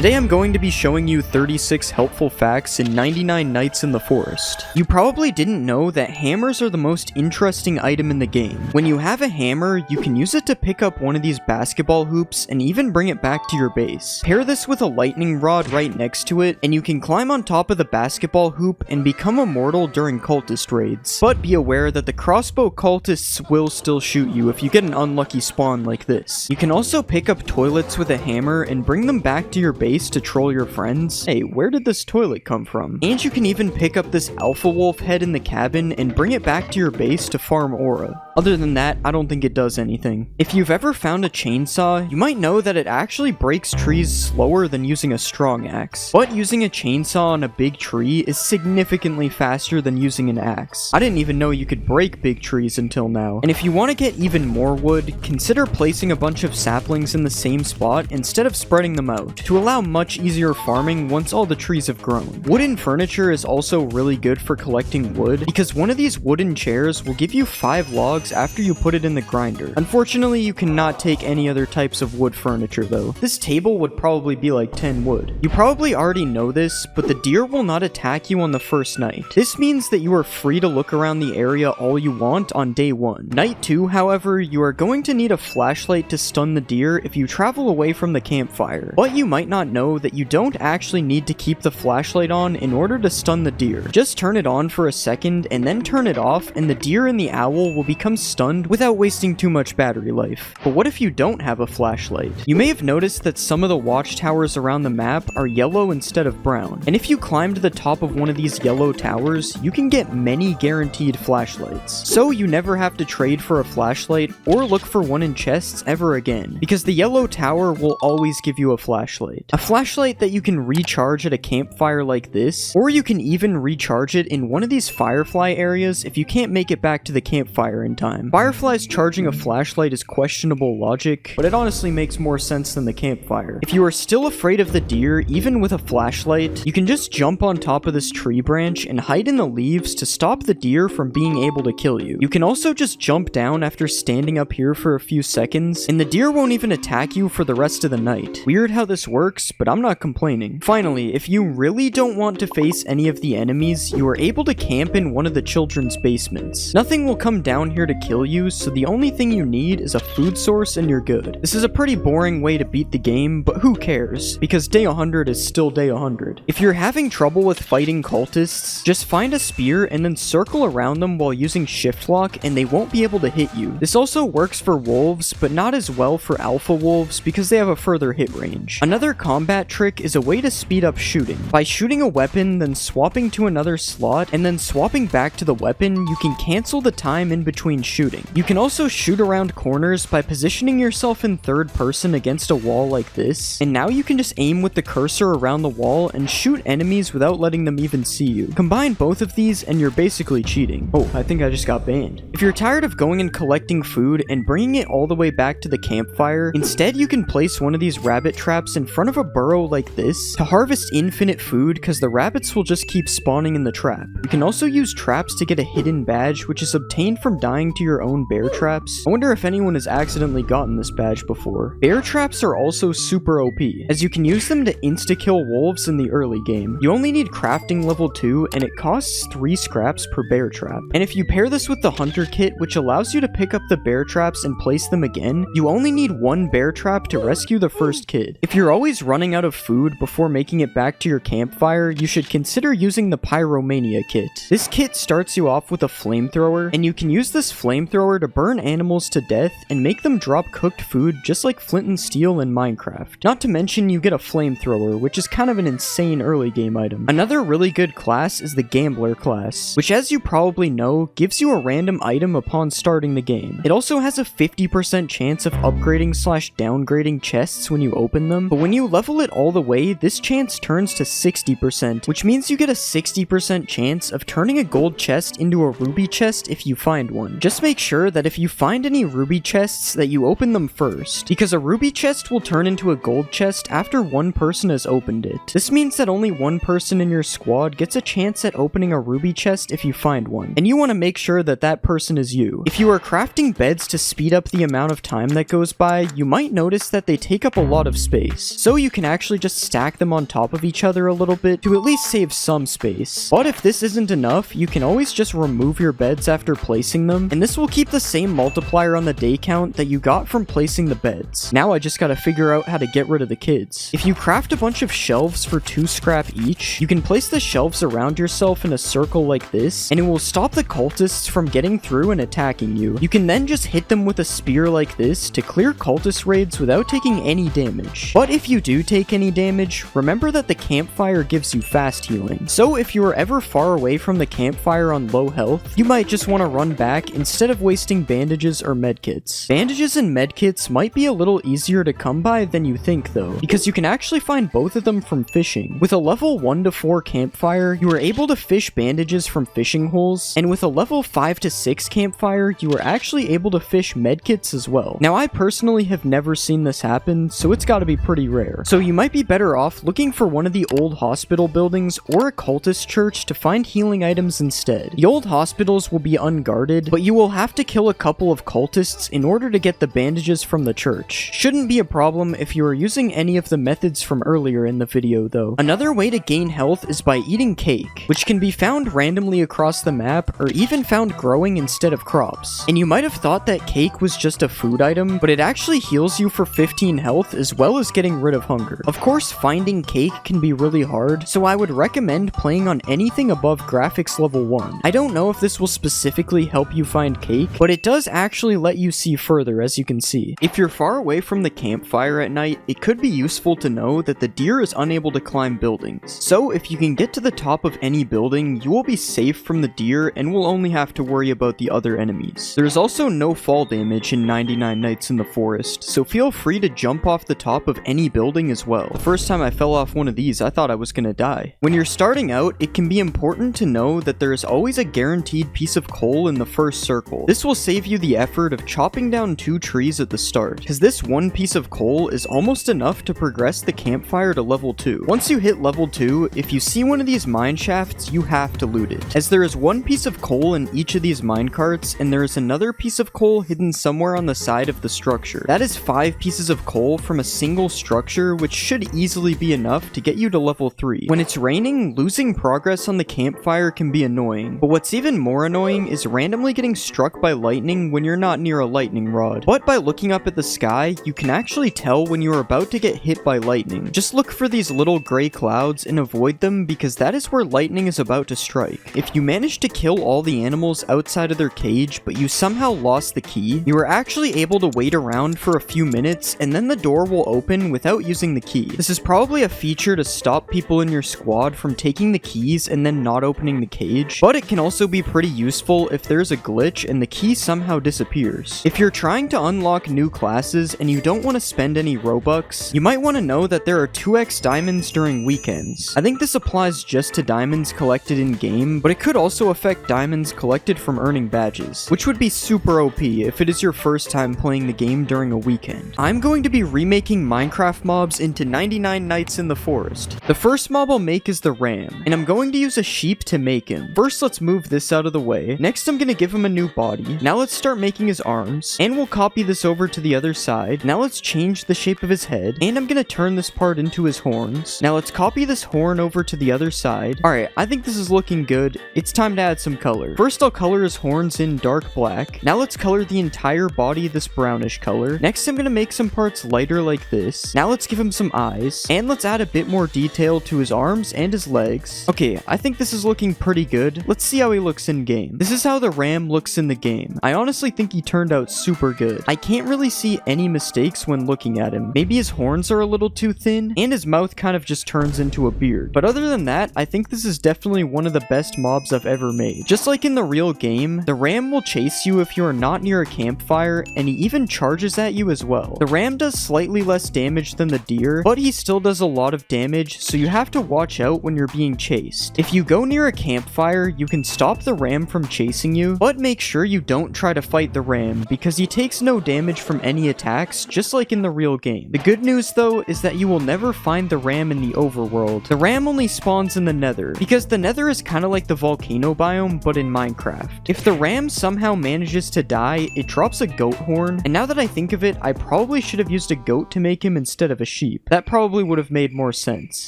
Today I'm going to be showing you 36 helpful facts in 99 Nights in the Forest. You probably didn't know that hammers are the most interesting item in the game. When you have a hammer, you can use it to pick up one of these basketball hoops and even bring it back to your base. Pair this with a lightning rod right next to it, and you can climb on top of the basketball hoop and become immortal during cultist raids. But be aware that the crossbow cultists will still shoot you if you get an unlucky spawn like this. You can also pick up toilets with a hammer and bring them back to your base to troll your friends. Hey, where did this toilet come from? And you can even pick up this alpha wolf head in the cabin and bring it back to your base to farm aura. Other than that, I don't think it does anything. If you've ever found a chainsaw, you might know that it actually breaks trees slower than using a strong axe. But using a chainsaw on a big tree is significantly faster than using an axe. I didn't even know you could break big trees until now. And if you want to get even more wood, consider placing a bunch of saplings in the same spot instead of spreading them out, to allow much easier farming once all the trees have grown. Wooden furniture is also really good for collecting wood, because one of these wooden chairs will give you 5 logs after you put it in the grinder. Unfortunately, you cannot take any other types of wood furniture though. This table would probably be like 10 wood. You probably already know this, but the deer will not attack you on the first night. This means that you are free to look around the area all you want on day 1. Night 2, however, you are going to need a flashlight to stun the deer if you travel away from the campfire. But you might not know that you don't actually need to keep the flashlight on in order to stun the deer. Just turn it on for a second and then turn it off, and the deer and the owl will become stunned without wasting too much battery life. But what if you don't have a flashlight? You may have noticed that some of the watchtowers around the map are yellow instead of brown, and if you climb to the top of one of these yellow towers, you can get many guaranteed flashlights. So you never have to trade for a flashlight or look for one in chests ever again, because the yellow tower will always give you a flashlight. A flashlight that you can recharge at a campfire like this, or you can even recharge it in one of these firefly areas if you can't make it back to the campfire in time. Fireflies charging a flashlight is questionable logic, but it honestly makes more sense than the campfire. If you are still afraid of the deer, even with a flashlight, you can just jump on top of this tree branch and hide in the leaves to stop the deer from being able to kill you. You can also just jump down after standing up here for a few seconds, and the deer won't even attack you for the rest of the night. Weird how this works, but I'm not complaining. Finally, if you really don't want to face any of the enemies, you are able to camp in one of the children's basements. Nothing will come down here to kill you, so the only thing you need is a food source and you're good. This is a pretty boring way to beat the game, but who cares? Because day 100 is still day 100. If you're having trouble with fighting cultists, just find a spear and then circle around them while using shift lock, and they won't be able to hit you. This also works for wolves, but not as well for alpha wolves because they have a further hit range. Another combat trick is a way to speed up shooting. By shooting a weapon, then swapping to another slot, and then swapping back to the weapon, you can cancel the time in between shooting. You can also shoot around corners by positioning yourself in third person against a wall like this, and now you can just aim with the cursor around the wall and shoot enemies without letting them even see you. Combine both of these and you're basically cheating. Oh, I think I just got banned. If you're tired of going and collecting food and bringing it all the way back to the campfire, instead you can place one of these rabbit traps in front of a burrow like this to harvest infinite food, because the rabbits will just keep spawning in the trap. You can also use traps to get a hidden badge, which is obtained from dying to your own bear traps. I wonder if anyone has accidentally gotten this badge before. Bear traps are also super OP, as you can use them to insta-kill wolves in the early game. You only need crafting level 2, and it costs 3 scraps per bear trap. And if you pair this with the hunter kit, which allows you to pick up the bear traps and place them again, you only need 1 bear trap to rescue the first kid. If you're always running out of food before making it back to your campfire, you should consider using the Pyromania kit. This kit starts you off with a flamethrower, and you can use this flamethrower to burn animals to death and make them drop cooked food just like Flint and Steel in Minecraft. Not to mention you get a flamethrower, which is kind of an insane early game item. Another really good class is the Gambler class, which, as you probably know, gives you a random item upon starting the game. It also has a 50% chance of upgrading / downgrading chests when you open them, but when you level it all the way, this chance turns to 60%, which means you get a 60% chance of turning a gold chest into a ruby chest if you find one. Just make sure that if you find any ruby chests that you open them first, because a ruby chest will turn into a gold chest after one person has opened it. This means that only one person in your squad gets a chance at opening a ruby chest if you find one, and you want to make sure that that person is you. If you are crafting beds to speed up the amount of time that goes by, you might notice that they take up a lot of space. So you can actually just stack them on top of each other a little bit to at least save some space. But if this isn't enough, you can always just remove your beds after placing them, and this will keep the same multiplier on the day count that you got from placing the beds. Now I just gotta figure out how to get rid of the kids. If you craft a bunch of shelves for 2 scrap each, you can place the shelves around yourself in a circle like this, and it will stop the cultists from getting through and attacking you. You can then just hit them with a spear like this to clear cultist raids without taking any damage. But if you do take any damage, remember that the campfire gives you fast healing. So if you are ever far away from the campfire on low health, you might just want to run back instead of wasting bandages or medkits. Bandages and medkits might be a little easier to come by than you think though, because you can actually find both of them from fishing. With a level 1 to 4 campfire, you are able to fish bandages from fishing holes, and with a level 5 to 6 campfire, you are actually able to fish medkits as well. Now I personally have never seen this happen, so it's gotta be pretty rare. So you might be better off looking for one of the old hospital buildings or a cultist church to find healing items instead. The old hospitals will be unguarded, but you will have to kill a couple of cultists in order to get the bandages from the church. Shouldn't be a problem if you are using any of the methods from earlier in the video though. Another way to gain health is by eating cake, which can be found randomly across the map or even found growing instead of crops. And you might have thought that cake was just a food item, but it actually heals you for 15 health as well as getting rid of hunger. Of course, finding cake can be really hard, so I would recommend playing on anything above graphics level 1. I don't know if this will specifically help you find cake, but it does actually let you see further, as you can see. If you're far away from the campfire at night, it could be useful to know that the deer is unable to climb buildings. So if you can get to the top of any building, you will be safe from the deer and will only have to worry about the other enemies. There is also no fall damage in 99 Nights in the Forest, so feel free to jump off the top of any building as well. The first time I fell off one of these, I thought I was gonna die. When you're starting out, it can be important to know that there is always a guaranteed piece of coal in the first circle. This will save you the effort of chopping down 2 trees at the start, because this one piece of coal is almost enough to progress the campfire to level 2. Once you hit level 2, if you see one of these mine shafts, you have to loot it, as there is one piece of coal in each of these mine carts, and there is another piece of coal hidden somewhere on the side of the structure. That is 5 pieces of coal from a single structure, which should easily be enough to get you to level 3. When it's raining, losing progress on the campfire can be annoying, but what's even more annoying is randomly getting struck by lightning when you're not near a lightning rod. But by looking up at the sky, you can actually tell when you are about to get hit by lightning. Just look for these little gray clouds and avoid them, because that is where lightning is about to strike. If you manage to kill all the animals outside of their cage, but you somehow lost the key, you are actually able to wait around for a few minutes, and then the door will open without using the key. This is probably a feature to stop people in your squad from taking the keys and then not opening the cage, but it can also be pretty useful if there's a glitch and the key somehow disappears. If you're trying to unlock new classes and you don't want to spend any Robux, you might want to know that there are 2x diamonds during weekends. I think this applies just to diamonds collected in game, but it could also affect diamonds collected from earning badges, which would be super OP if it is your first time playing the game during a weekend. I'm going to be remaking Minecraft mobs into 99 Nights in the Forest. The first mob I'll make is the ram, and I'm going to use a sheep to make him. First, let's move this out of the way. Next, I'm going to give him a new body. Now let's start making his arms, and we'll copy this over to the other side. Now let's change the shape of his head, and I'm going to turn this part into his horns. Now let's copy this horn over to the other side. Alright, I think this is looking good. It's time to add some color. First, I'll color his horns in dark black. Now let's color the entire body this brownish color. Next, I'm going to make some parts lighter like this. Now let's give him some eyes, and let's add a bit more detail to his arms and his legs. Okay, I think this is looking pretty good. Let's see how he looks in game. This is how the ram looks in the game. I honestly think he turned out super good. I can't really see any mistakes when looking at him. Maybe his horns are a little too thin, and his mouth kind of just turns into a beard. But other than that, I think this is definitely one of the best mobs I've ever made. Just like in the real game, the ram will chase you if you are not near a campfire, and he even charges at you as well. The ram does slightly less damage than the deer, but he still does a lot of damage, so you have to watch out when you're being chased. If you go near a campfire, you can stop the ram from chasing you, but make sure you don't try to fight the ram, because he takes no damage from any attacks, just like in the real game. The good news though is that you will never find the ram in the overworld. The ram only spawns in the nether, because the nether is kind of like the volcano biome, but in Minecraft. If the ram somehow manages to die, it drops a goat horn, and now that I think of it, I probably should have used a goat to make him instead of a sheep. sheep. That probably would have made more sense.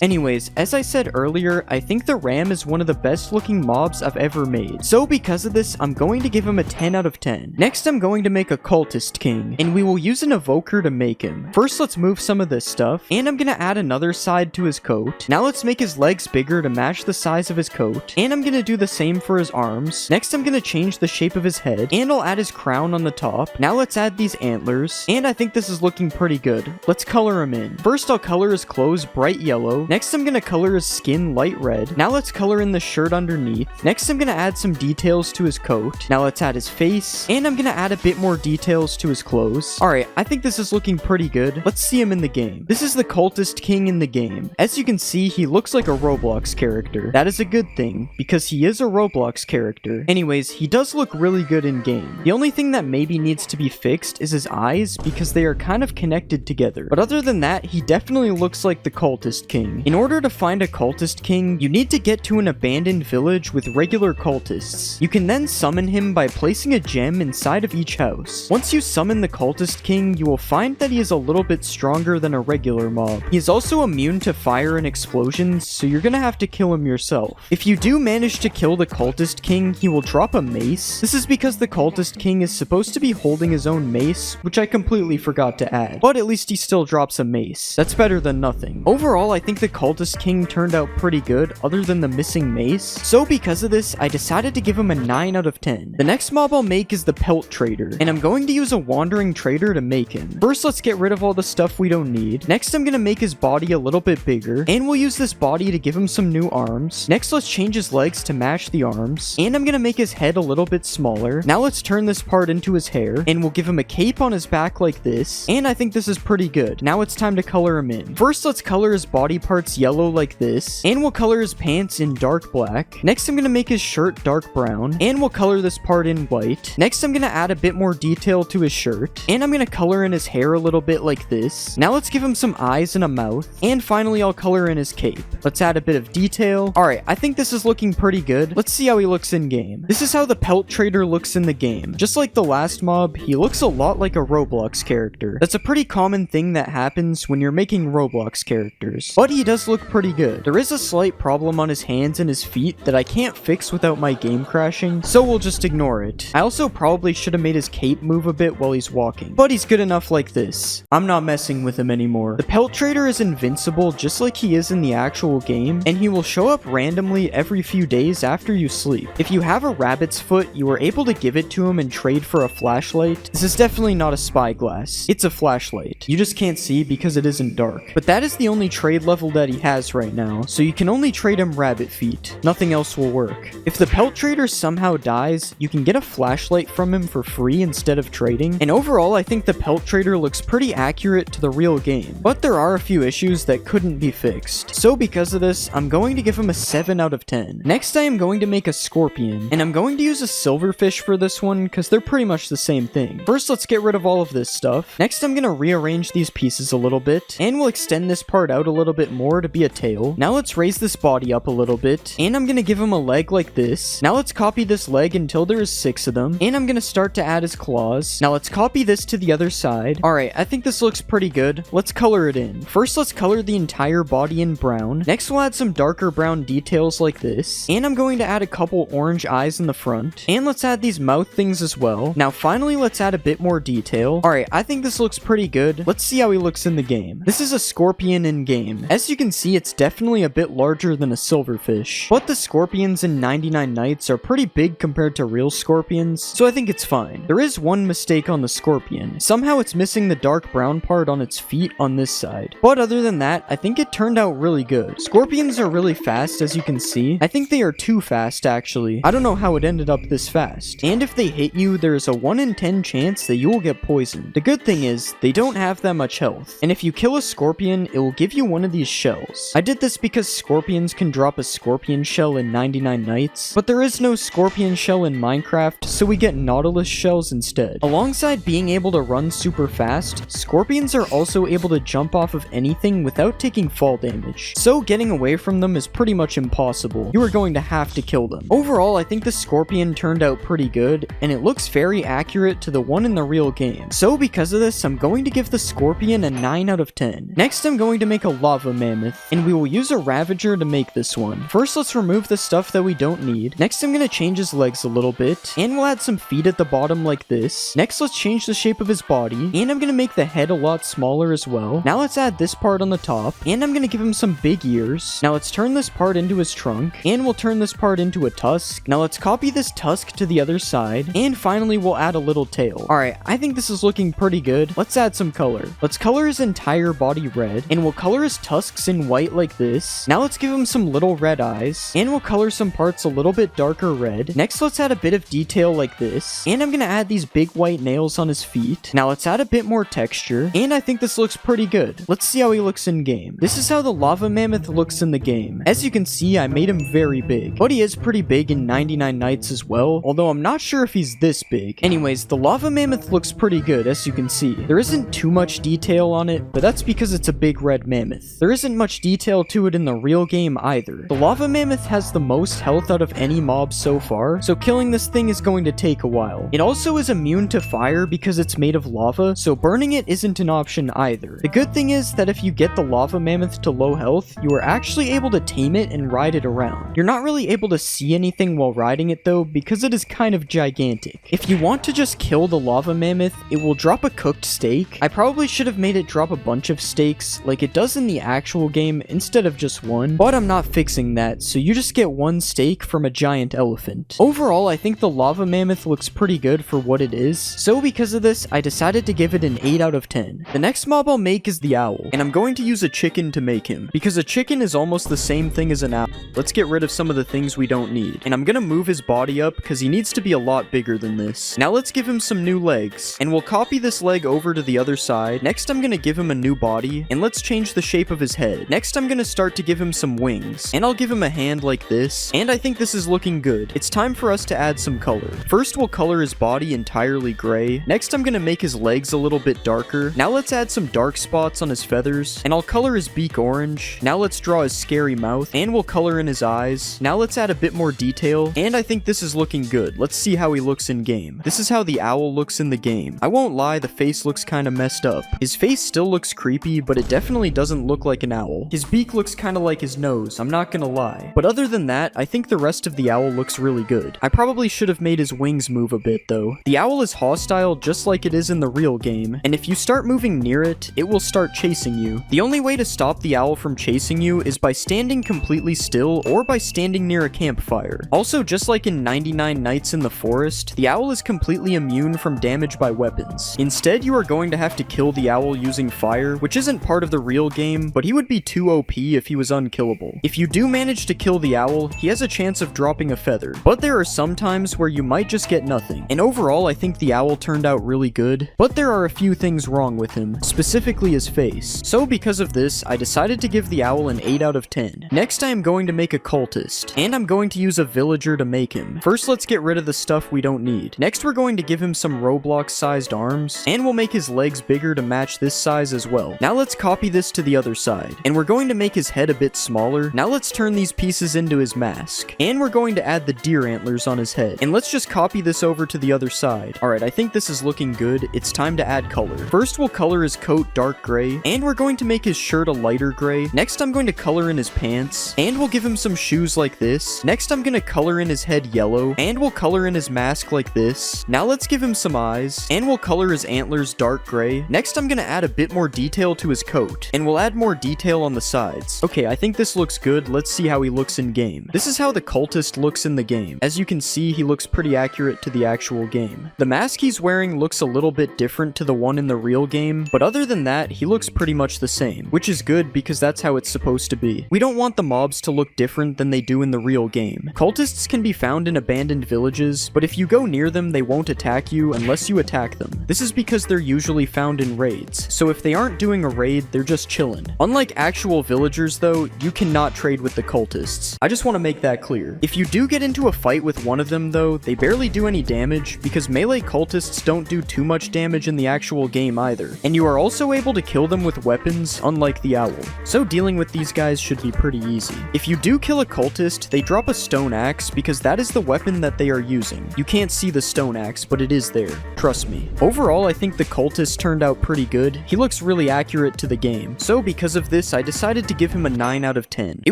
Anyways, as I said earlier, I think the ram is one of the best looking mobs I've ever made. So because of this, I'm going to give him a 10 out of 10. Next, I'm going to make a cultist king, and we will use an evoker to make him. First, let's move some of this stuff, and I'm gonna add another side to his coat. Now let's make his legs bigger to match the size of his coat, and I'm gonna do the same for his arms. Next, I'm gonna change the shape of his head, and I'll add his crown on the top. Now let's add these antlers, and I think this is looking pretty good. Let's color him in. First, I'll color his clothes bright yellow. Next, I'm gonna color his skin light red. Now let's color in the shirt underneath. Next, I'm gonna add some details to his coat. Now let's add his face, and I'm gonna add a bit more details to his clothes. Alright, I think this is looking pretty good. Let's see him in the game. This is the cultist king in the game. As you can see, he looks like a Roblox character. That is a good thing, because he is a Roblox character. Anyways, he does look really good in game. The only thing that maybe needs to be fixed is his eyes, because they are kind of connected together. But other than that, he definitely looks like the cultist king. In order to find a cultist king, you need to get to an abandoned village with regular cultists. You can then summon him by placing a gem inside of each house. Once you summon the cultist king, you will find that he is a little bit stronger than a regular mob. He is also immune to fire and explosions, so you're gonna have to kill him yourself. If you do manage to kill the cultist king, he will drop a mace. This is because the cultist king is supposed to be holding his own mace, which I completely forgot to add. But at least he still drops a mace. That's better than nothing. Overall, I think the cultist king turned out pretty good, other than the missing mace. So because of this, I decided to give him a 9 out of 10. The next mob I'll make is the pelt trader, and I'm going to use a wandering trader to make him. First, let's get rid of all the stuff we don't need. Next, I'm gonna make his body a little bit bigger, and we'll use this body to give him some new arms. Next, let's change his legs to match the arms, and I'm gonna make his head a little bit smaller. Now let's turn this part into his hair, and we'll give him a cape on his back like this, and I think this is pretty good. Now it's time to color him in. First, let's color his body parts yellow like this, and we'll color his pants in dark black. Next, I'm gonna make his shirt dark brown, and we'll color this part in white. Next, I'm gonna add a bit more detail to his shirt, and I'm gonna color in his hair a little bit like this. Now let's give him some eyes and a mouth, and finally I'll color in his cape. Let's add a bit of detail. Alright, I think this is looking pretty good. Let's see how he looks in game. This is how the pelt trader looks in the game. Just like the last mob, he looks a lot like a Roblox character. That's a pretty common thing that happens when you're making Roblox characters. But he does look pretty good. There is a slight problem on his hands and his feet that I can't fix without my game crashing, so we'll just ignore it. I also probably should have made his cape move a bit while he's walking, but he's good enough like this. I'm not messing with him anymore. The pelt trader is invincible just like he is in the actual game, and he will show up randomly every few days after you sleep. If you have a rabbit's foot, you are able to give it to him and trade for a flashlight. This is definitely not a spyglass. It's a flashlight. You just can't see because it isn't dark. But that is the only trade level that he has right now, so you can only trade him rabbit feet. Nothing else will work. If the pelt trader somehow dies, you can get a flashlight from him for free instead of trading, and overall I think the pelt trader looks pretty accurate to the real game, but there are a few issues that couldn't be fixed. So because of this, I'm going to give him a 7 out of 10. Next, I am going to make a scorpion, and I'm going to use a silverfish for this one because they're pretty much the same thing. First, let's get rid of all of this stuff. Next, I'm going to rearrange these pieces a little bit, and we'll extend this part out a little bit more to be a tail. Now let's raise this body up a little bit, and I'm going to give him a leg like this. Now let's copy this leg until there is 6 of them, and I'm going to start to add his claws. Now let's copy this to the other side. Alright, I think this looks pretty good. Let's color it in. First, let's color the entire body in brown. Next, we'll add some darker brown details like this, and I'm going to add a couple orange eyes in the front, and let's add these mouth things as well. Now finally, let's add a bit more detail. Alright, I think this looks pretty good. Let's see how he looks in the game. This is a scorpion in game. As you can see, it's definitely a bit larger than a silverfish, but the scorpions in 99 Nights are pretty big compared to real scorpions, so I think it's fine. There is one mistake on the scorpion. Somehow it's missing the dark brown part on its feet on this side, but other than that, I think it turned out really good. Scorpions are really fast, as you can see. I think they are too fast, actually. I don't know how it ended up this fast. And if they hit you, there is a 1 in 10 chance that you will get poisoned. The good thing is, they don't have that much health, and if you kill a scorpion, it will give you one of these shells. I did this because scorpions can drop a scorpion shell in 99 Nights, but there is no scorpion shell in Minecraft, so we get Nautilus shells instead. Alongside being able to run super fast, scorpions are also able to jump off of anything without taking fall damage, so getting away from them is pretty much impossible. You are going to have to kill them. Overall, I think the scorpion turned out pretty good, and it looks very accurate to the one in the real game. So because of this, I'm going to give the scorpion a 9 out out of 10. Next, I'm going to make a lava mammoth, and we will use a Ravager to make this one. First, let's remove the stuff that we don't need. Next, I'm going to change his legs a little bit, and we'll add some feet at the bottom like this. Next, let's change the shape of his body, and I'm going to make the head a lot smaller as well. Now let's add this part on the top, and I'm going to give him some big ears. Now let's turn this part into his trunk, and we'll turn this part into a tusk. Now let's copy this tusk to the other side, and finally we'll add a little tail. Alright, I think this is looking pretty good. Let's add some color. Let's color his entire body red, and we'll color his tusks in white like this. Now let's give him some little red eyes, and we'll color some parts a little bit darker red. Next, let's add a bit of detail like this, and I'm gonna add these big white nails on his feet. Now let's add a bit more texture, and I think this looks pretty good. Let's see how he looks in game. This is how the lava mammoth looks in the game. As you can see, I made him very big, but he is pretty big in 99 Nights as well, although I'm not sure if he's this big. Anyways, the lava mammoth looks pretty good, as you can see. There isn't too much detail on it, but that's because it's a big red mammoth. There isn't much detail to it in the real game either. The lava mammoth has the most health out of any mob so far, so killing this thing is going to take a while. It also is immune to fire because it's made of lava, so burning it isn't an option either. The good thing is that if you get the lava mammoth to low health, you are actually able to tame it and ride it around. You're not really able to see anything while riding it though, because it is kind of gigantic. If you want to just kill the lava mammoth, it will drop a cooked steak. I probably should have made it drop a bunch of steaks like it does in the actual game instead of just one, but I'm not fixing that, so you just get one steak from a giant elephant. Overall, I think the lava mammoth looks pretty good for what it is, so because of this, I decided to give it an 8 out of 10. The next mob I'll make is the owl, and I'm going to use a chicken to make him, because a chicken is almost the same thing as an owl. Let's get rid of some of the things we don't need, and I'm gonna move his body up because he needs to be a lot bigger than this. Now let's give him some new legs, and we'll copy this leg over to the other side. Next, I'm gonna give him a new body, and let's change the shape of his head. Next, I'm gonna start to give him some wings, and I'll give him a hand like this, and I think this is looking good. It's time for us to add some color. First, we'll color his body entirely gray. Next, I'm gonna make his legs a little bit darker. Now let's add some dark spots on his feathers, and I'll color his beak orange. Now let's draw his scary mouth, and we'll color in his eyes. Now let's add a bit more detail, and I think this is looking good. Let's see how he looks in game. This is how the owl looks in the game. I won't lie, the face looks kind of messed up. His face still looks creepy, but it definitely doesn't look like an owl. His beak looks kind of like his nose, I'm not gonna lie. But other than that, I think the rest of the owl looks really good. I probably should have made his wings move a bit though. The owl is hostile just like it is in the real game, and if you start moving near it, it will start chasing you. The only way to stop the owl from chasing you is by standing completely still or by standing near a campfire. Also, just like in 99 Nights in the Forest, the owl is completely immune from damage by weapons. Instead, you are going to have to kill the owl using fire, which isn't part of the real game, but he would be too OP if he was unkillable. If you do manage to kill the owl, he has a chance of dropping a feather, but there are some times where you might just get nothing. And overall, I think the owl turned out really good, but there are a few things wrong with him, specifically his face. So because of this, I decided to give the owl an 8 out of 10. Next, I am going to make a cultist, and I'm going to use a villager to make him. First, let's get rid of the stuff we don't need. Next, we're going to give him some Roblox-sized arms, and we'll make his legs bigger to match this size as well. Now let's copy this to the other side, and we're going to make his head a bit smaller. Now let's turn these pieces into his mask, and we're going to add the deer antlers on his head, and let's just copy this over to the other side. Alright, I think this is looking good. It's time to add color. First, we'll color his coat dark gray, and we're going to make his shirt a lighter gray. Next, I'm going to color in his pants, and we'll give him some shoes like this. Next, I'm going to color in his head yellow, and we'll color in his mask like this. Now let's give him some eyes, and we'll color his antlers dark gray. Next, I'm going to add a bit more detail to his coat, and we'll add more detail on the sides. Okay, I think this looks good. Let's see how he looks in game. This is how the cultist looks in the game. As you can see, he looks pretty accurate to the actual game. The mask he's wearing looks a little bit different to the one in the real game, but other than that, he looks pretty much the same, which is good because that's how it's supposed to be. We don't want the mobs to look different than they do in the real game. Cultists can be found in abandoned villages, but if you go near them, they won't attack you unless you attack them. This is because they're usually found in raids, so if they aren't doing a raid, they're just chilling. Unlike actual villagers though, you cannot trade with the cultists. I just want to make that clear. If you do get into a fight with one of them though, they barely do any damage because melee cultists don't do too much damage in the actual game either, and you are also able to kill them with weapons, unlike the owl. So dealing with these guys should be pretty easy. If you do kill a cultist, they drop a stone axe because that is the weapon that they are using. You can't see the stone axe, but it is there. Trust me. Overall, I think the cultist turned out pretty good. He looks really accurate to the game. So because of this, I decided to give him a 9 out of 10. It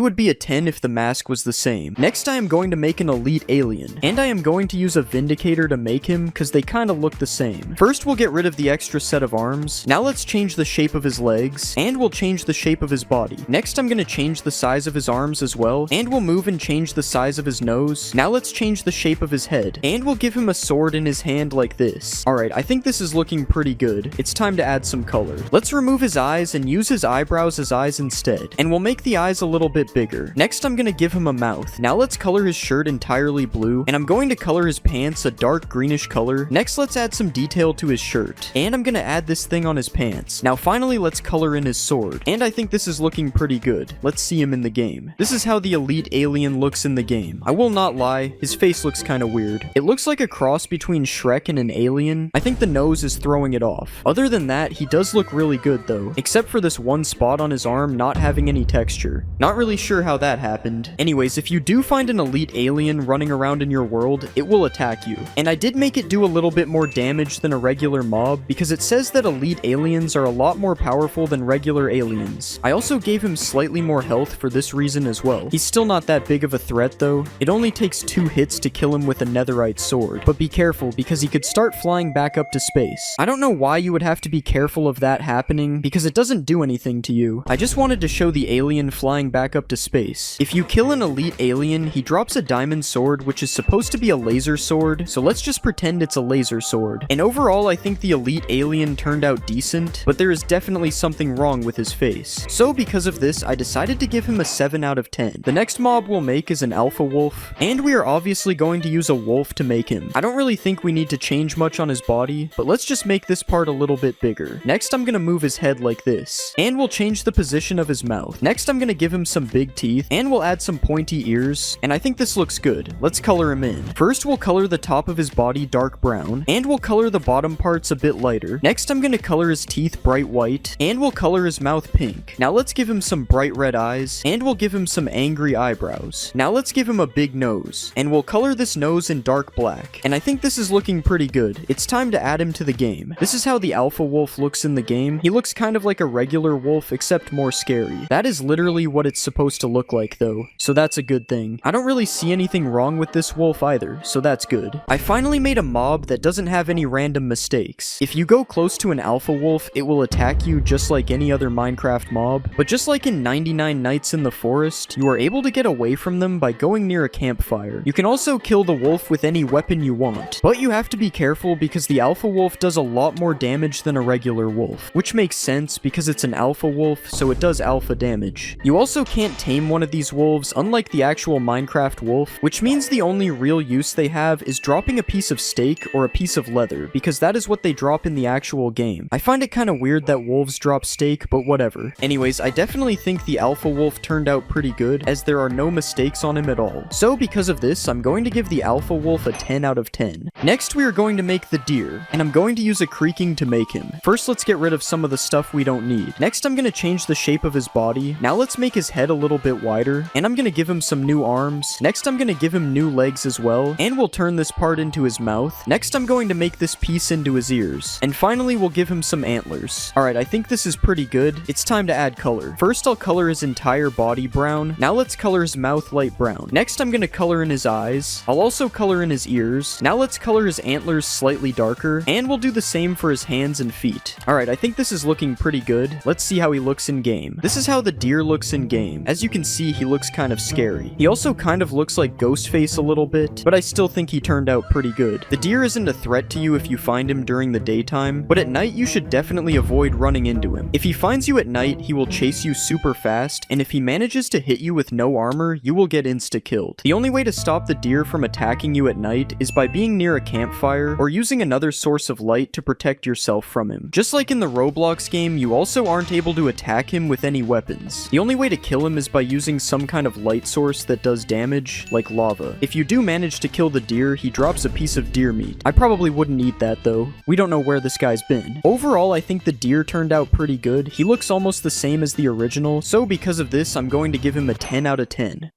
would be a 10 if the mask was the same. Next, I am going to make an elite alien, and I am going to use a Vindicator to make him because they kind of look the same. First, we'll get rid of the extra set of arms. Now let's change the shape of his legs, and we'll change the shape of his body. Next, I'm going to change the size of his arms as well, and we'll move and change the size of his nose. Now let's change the shape of his head, and we'll give him a sword in his hand like this. Alright, I think this is looking pretty good. It's time to add some color. Let's remove his eyes and use his eyebrows as eyes instead, and we'll make the eyes a little bit bigger. Next, I'm going to give him a mouth. Now let's color his shirt entirely blue, and I'm going to color his pants a dark greenish color. Next, let's add some detail to his shirt, and I'm going to add this thing on his pants. Now finally, let's color in his sword, and I think this is looking pretty good. Let's see him in the game. This is how the elite alien looks in the game. I will not lie, his face looks kind of weird. It looks like a cross between Shrek and an alien. I think the nose is throwing it off. Other than that, he does look really good though, except for this one spot on his arm not having any texture. Not really sure how that happened. Anyways, if you do find an elite alien running around in your world, it will attack you. And I did make it do a little bit more damage than a regular mob, because it says that elite aliens are a lot more powerful than regular aliens. I also gave him slightly more health for this reason as well. He's still not that big of a threat though. It only takes 2 hits to kill him with a netherite sword, but be careful because he could start flying back up to space. I don't know why you would have to be careful of that happening, because it doesn't do anything to you. I just wanted to show the alien flying back up to space. If you kill an elite alien, he drops a diamond sword, which is supposed to be a laser sword, so let's just pretend it's a laser sword. And overall, I think the elite alien turned out decent, but there is definitely something wrong with his face. So because of this, I decided to give him a 7 out of 10. The next mob we'll make is an alpha wolf, and we are obviously going to use a wolf to make him. I don't really think we need to change much on his body, but let's just make this part a little bit bigger. Next, I'm gonna move his head like this, and we'll change the position of his mouth. Next, I'm gonna give him some big teeth, and we'll add some pointy ears, and I think this looks good. Let's color him in. First, we'll color the top of his body dark brown, and we'll color the bottom parts a bit lighter. Next, I'm gonna color his teeth bright white, and we'll color his mouth pink. Now let's give him some bright red eyes, and we'll give him some angry eyebrows. Now let's give him a big nose, and we'll color this nose in dark black. And I think this is looking pretty good. It's time to add him to the game. This is how the alpha wolf looks in the game. He looks kind of like a regular wolf, except more scary. That is literally what it's supposed to look like though, so that's a good thing. I don't really see anything wrong with this wolf either, so that's good. I finally made a mob that doesn't have any random mistakes. If you go close to an alpha wolf, it will attack you just like any other Minecraft mob, but just like in 99 Nights in the Forest, you are able to get away from them by going near a campfire. You can also kill the wolf with any weapon you want, but you have to be careful because the alpha wolf does a lot more damage than a regular wolf, which makes sense because it's an alpha wolf, so it does alpha damage. You also can't tame one of these wolves, unlike the actual Minecraft wolf, which means the only real use they have is dropping a piece of steak or a piece of leather, because that is what they drop in the actual game. I find it kind of weird that wolves drop steak, but whatever. Anyways, I definitely think the alpha wolf turned out pretty good, as there are no mistakes on him at all. So because of this, I'm going to give the alpha wolf a 10 out of 10. Next, we are going to make the deer, and I'm going to use a creaking to make him. First, let's get rid of some of the stuff we don't need. Next, I'm going to change the shape of his body. Now let's make his head a little bit wider, and I'm going to give him some new arms. Next, I'm going to give him new legs as well, and we'll turn this part into his mouth. Next, I'm going to make this piece into his ears. And finally, we'll give him some antlers. Alright, I think this is pretty good. It's time to add color. First, I'll color his entire body brown. Now let's color his mouth light brown. Next, I'm going to color in his eyes. I'll also color in his ears. Now let's color his antlers slightly darker, and we'll do the same for his hands and feet. Alright, I think this is looking pretty good. Let's see how he looks in game. This is how the deer looks in game. As you can see, he looks kind of scary. He also kind of looks like Ghostface a little bit, but I still think he turned out pretty good. The deer isn't a threat to you if you find him during the daytime, but at night you should definitely avoid running into him. If he finds you at night, he will chase you super fast, and if he manages to hit you with no armor, you will get insta-killed. The only way to stop the deer from attacking you at night is by being near a campfire or using another source of light to protect yourself from him. Just like in the Roblox game, you also aren't able to attack him with any weapons. The only way to kill him is by using some kind of light source that does damage, like lava. If you do manage to kill the deer, he drops a piece of deer meat. I probably wouldn't eat that though. We don't know where this guy's been. Overall, I think the deer turned out pretty good. He looks almost the same as the original, so because of this, I'm going to give him a 10 out of 10.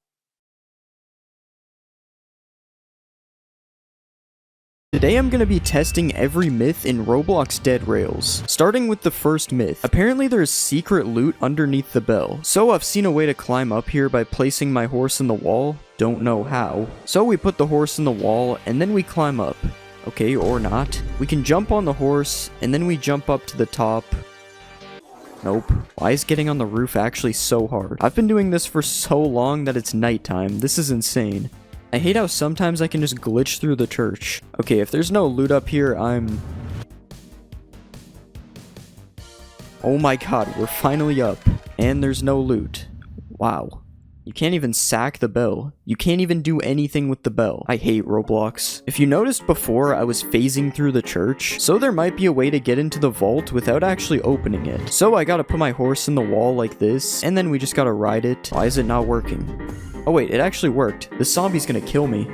Today I'm going to be testing every myth in Roblox Dead Rails, starting with the first myth. Apparently there's secret loot underneath the bell. So I've seen a way to climb up here by placing my horse in the wall, don't know how. So we put the horse in the wall and then we climb up. Okay, or not. We can jump on the horse and then we jump up to the top. Nope. Why is getting on the roof actually so hard? I've been doing this for so long that it's nighttime. This is insane. I hate how sometimes I can just glitch through the church. Okay, if there's no loot up here, Oh my god, we're finally up. And there's no loot. Wow. You can't even sack the bell. You can't even do anything with the bell. I hate Roblox. If you noticed before, I was phasing through the church, so there might be a way to get into the vault without actually opening it. So I gotta put my horse in the wall like this, and then we just gotta ride it. Why is it not working? Oh wait, it actually worked. This zombie's gonna kill me.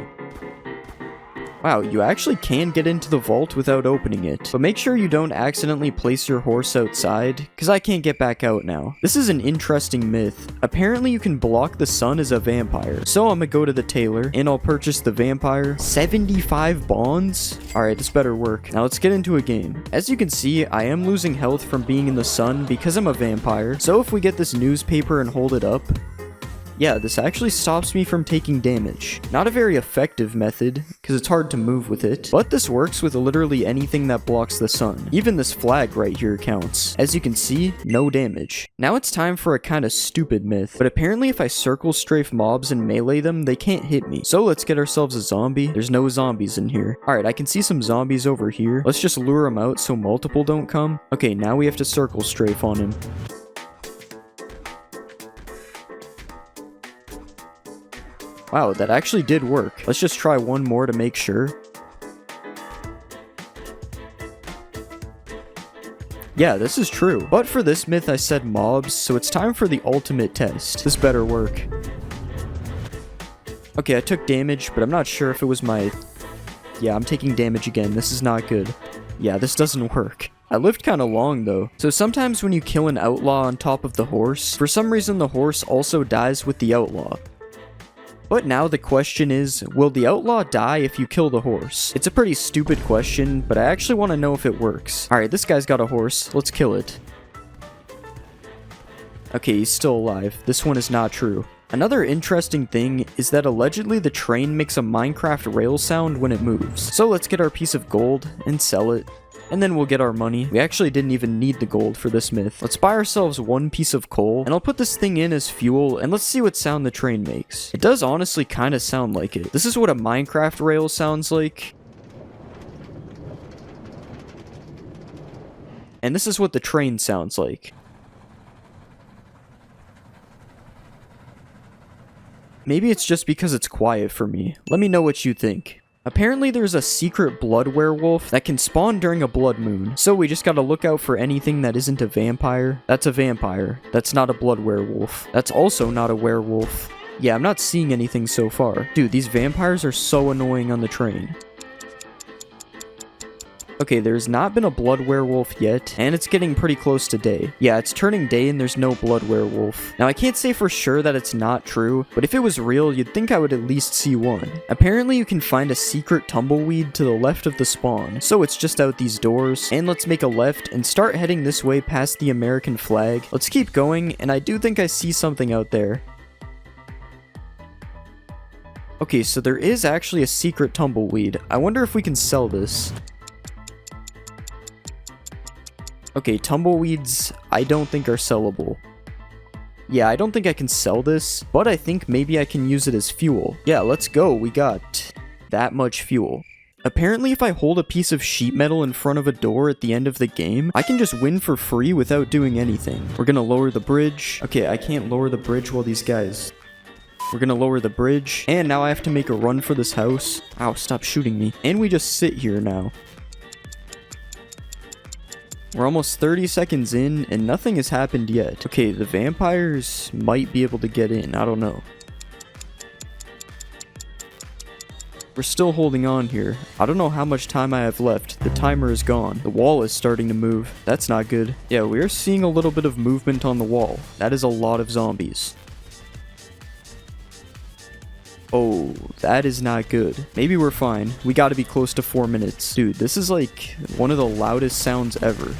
Wow, you actually can get into the vault without opening it. But make sure you don't accidentally place your horse outside, because I can't get back out now. This is an interesting myth. Apparently you can block the sun as a vampire. So I'm gonna go to the tailor, and I'll purchase the vampire. 75 bonds? Alright, this better work. Now let's get into a game. As you can see, I am losing health from being in the sun because I'm a vampire. So if we get this newspaper and hold it up, yeah, this actually stops me from taking damage. Not a very effective method, because it's hard to move with it, but this works with literally anything that blocks the sun. Even this flag right here counts. As you can see, no damage. Now it's time for a kind of stupid myth, but apparently if I circle strafe mobs and melee them, they can't hit me. So let's get ourselves a zombie. There's no zombies in here. Alright, I can see some zombies over here. Let's just lure them out so multiple don't come. Okay, now we have to circle strafe on him. Wow, that actually did work. Let's just try one more to make sure. Yeah, this is true. But for this myth I said mobs, so it's time for the ultimate test. This better work. Okay, I took damage, but I'm not sure if it was my... Yeah, I'm taking damage again. This is not good. Yeah, this doesn't work. I lived kind of long though. So sometimes when you kill an outlaw on top of the horse, for some reason the horse also dies with the outlaw. But now the question is, will the outlaw die if you kill the horse? It's a pretty stupid question, but I actually want to know if it works. Alright, this guy's got a horse. Let's kill it. Okay, he's still alive. This one is not true. Another interesting thing is that allegedly the train makes a Minecraft rail sound when it moves. So let's get our piece of gold and sell it. And then we'll get our money. We actually didn't even need the gold for this myth. Let's buy ourselves one piece of coal, and I'll put this thing in as fuel, and let's see what sound the train makes. It does honestly kind of sound like it. This is what a Minecraft rail sounds like. And this is what the train sounds like. Maybe it's just because it's quiet for me. Let me know what you think. Apparently there's a secret blood werewolf that can spawn during a blood moon, so we just gotta look out for anything that isn't a vampire. That's a vampire. That's not a blood werewolf. That's also not a werewolf. Yeah, I'm not seeing anything so far. Dude, these vampires are so annoying on the train. Okay, there's not been a blood werewolf yet, and it's getting pretty close to day. Yeah, it's turning day and there's no blood werewolf. Now, I can't say for sure that it's not true, but if it was real, you'd think I would at least see one. Apparently, you can find a secret tumbleweed to the left of the spawn, so it's just out these doors. And let's make a left and start heading this way past the American flag. Let's keep going, and I do think I see something out there. Okay, so there is actually a secret tumbleweed. I wonder if we can sell this. Okay, tumbleweeds, I don't think are sellable. Yeah, I don't think I can sell this, but I think maybe I can use it as fuel. Yeah, let's go, we got that much fuel. Apparently if I hold a piece of sheet metal in front of a door at the end of the game, I can just win for free without doing anything. We're gonna lower the bridge. Okay, I can't lower the bridge while these guys... We're gonna lower the bridge, and now I have to make a run for this house. Ow, stop shooting me. And we just sit here now. We're almost 30 seconds in, and nothing has happened yet. Okay, the vampires might be able to get in. I don't know. We're still holding on here. I don't know how much time I have left. The timer is gone. The wall is starting to move. That's not good. Yeah, we're seeing a little bit of movement on the wall. That is a lot of zombies. Oh, that is not good. Maybe we're fine. We gotta be close to 4 minutes. Dude, this is like one of the loudest sounds ever.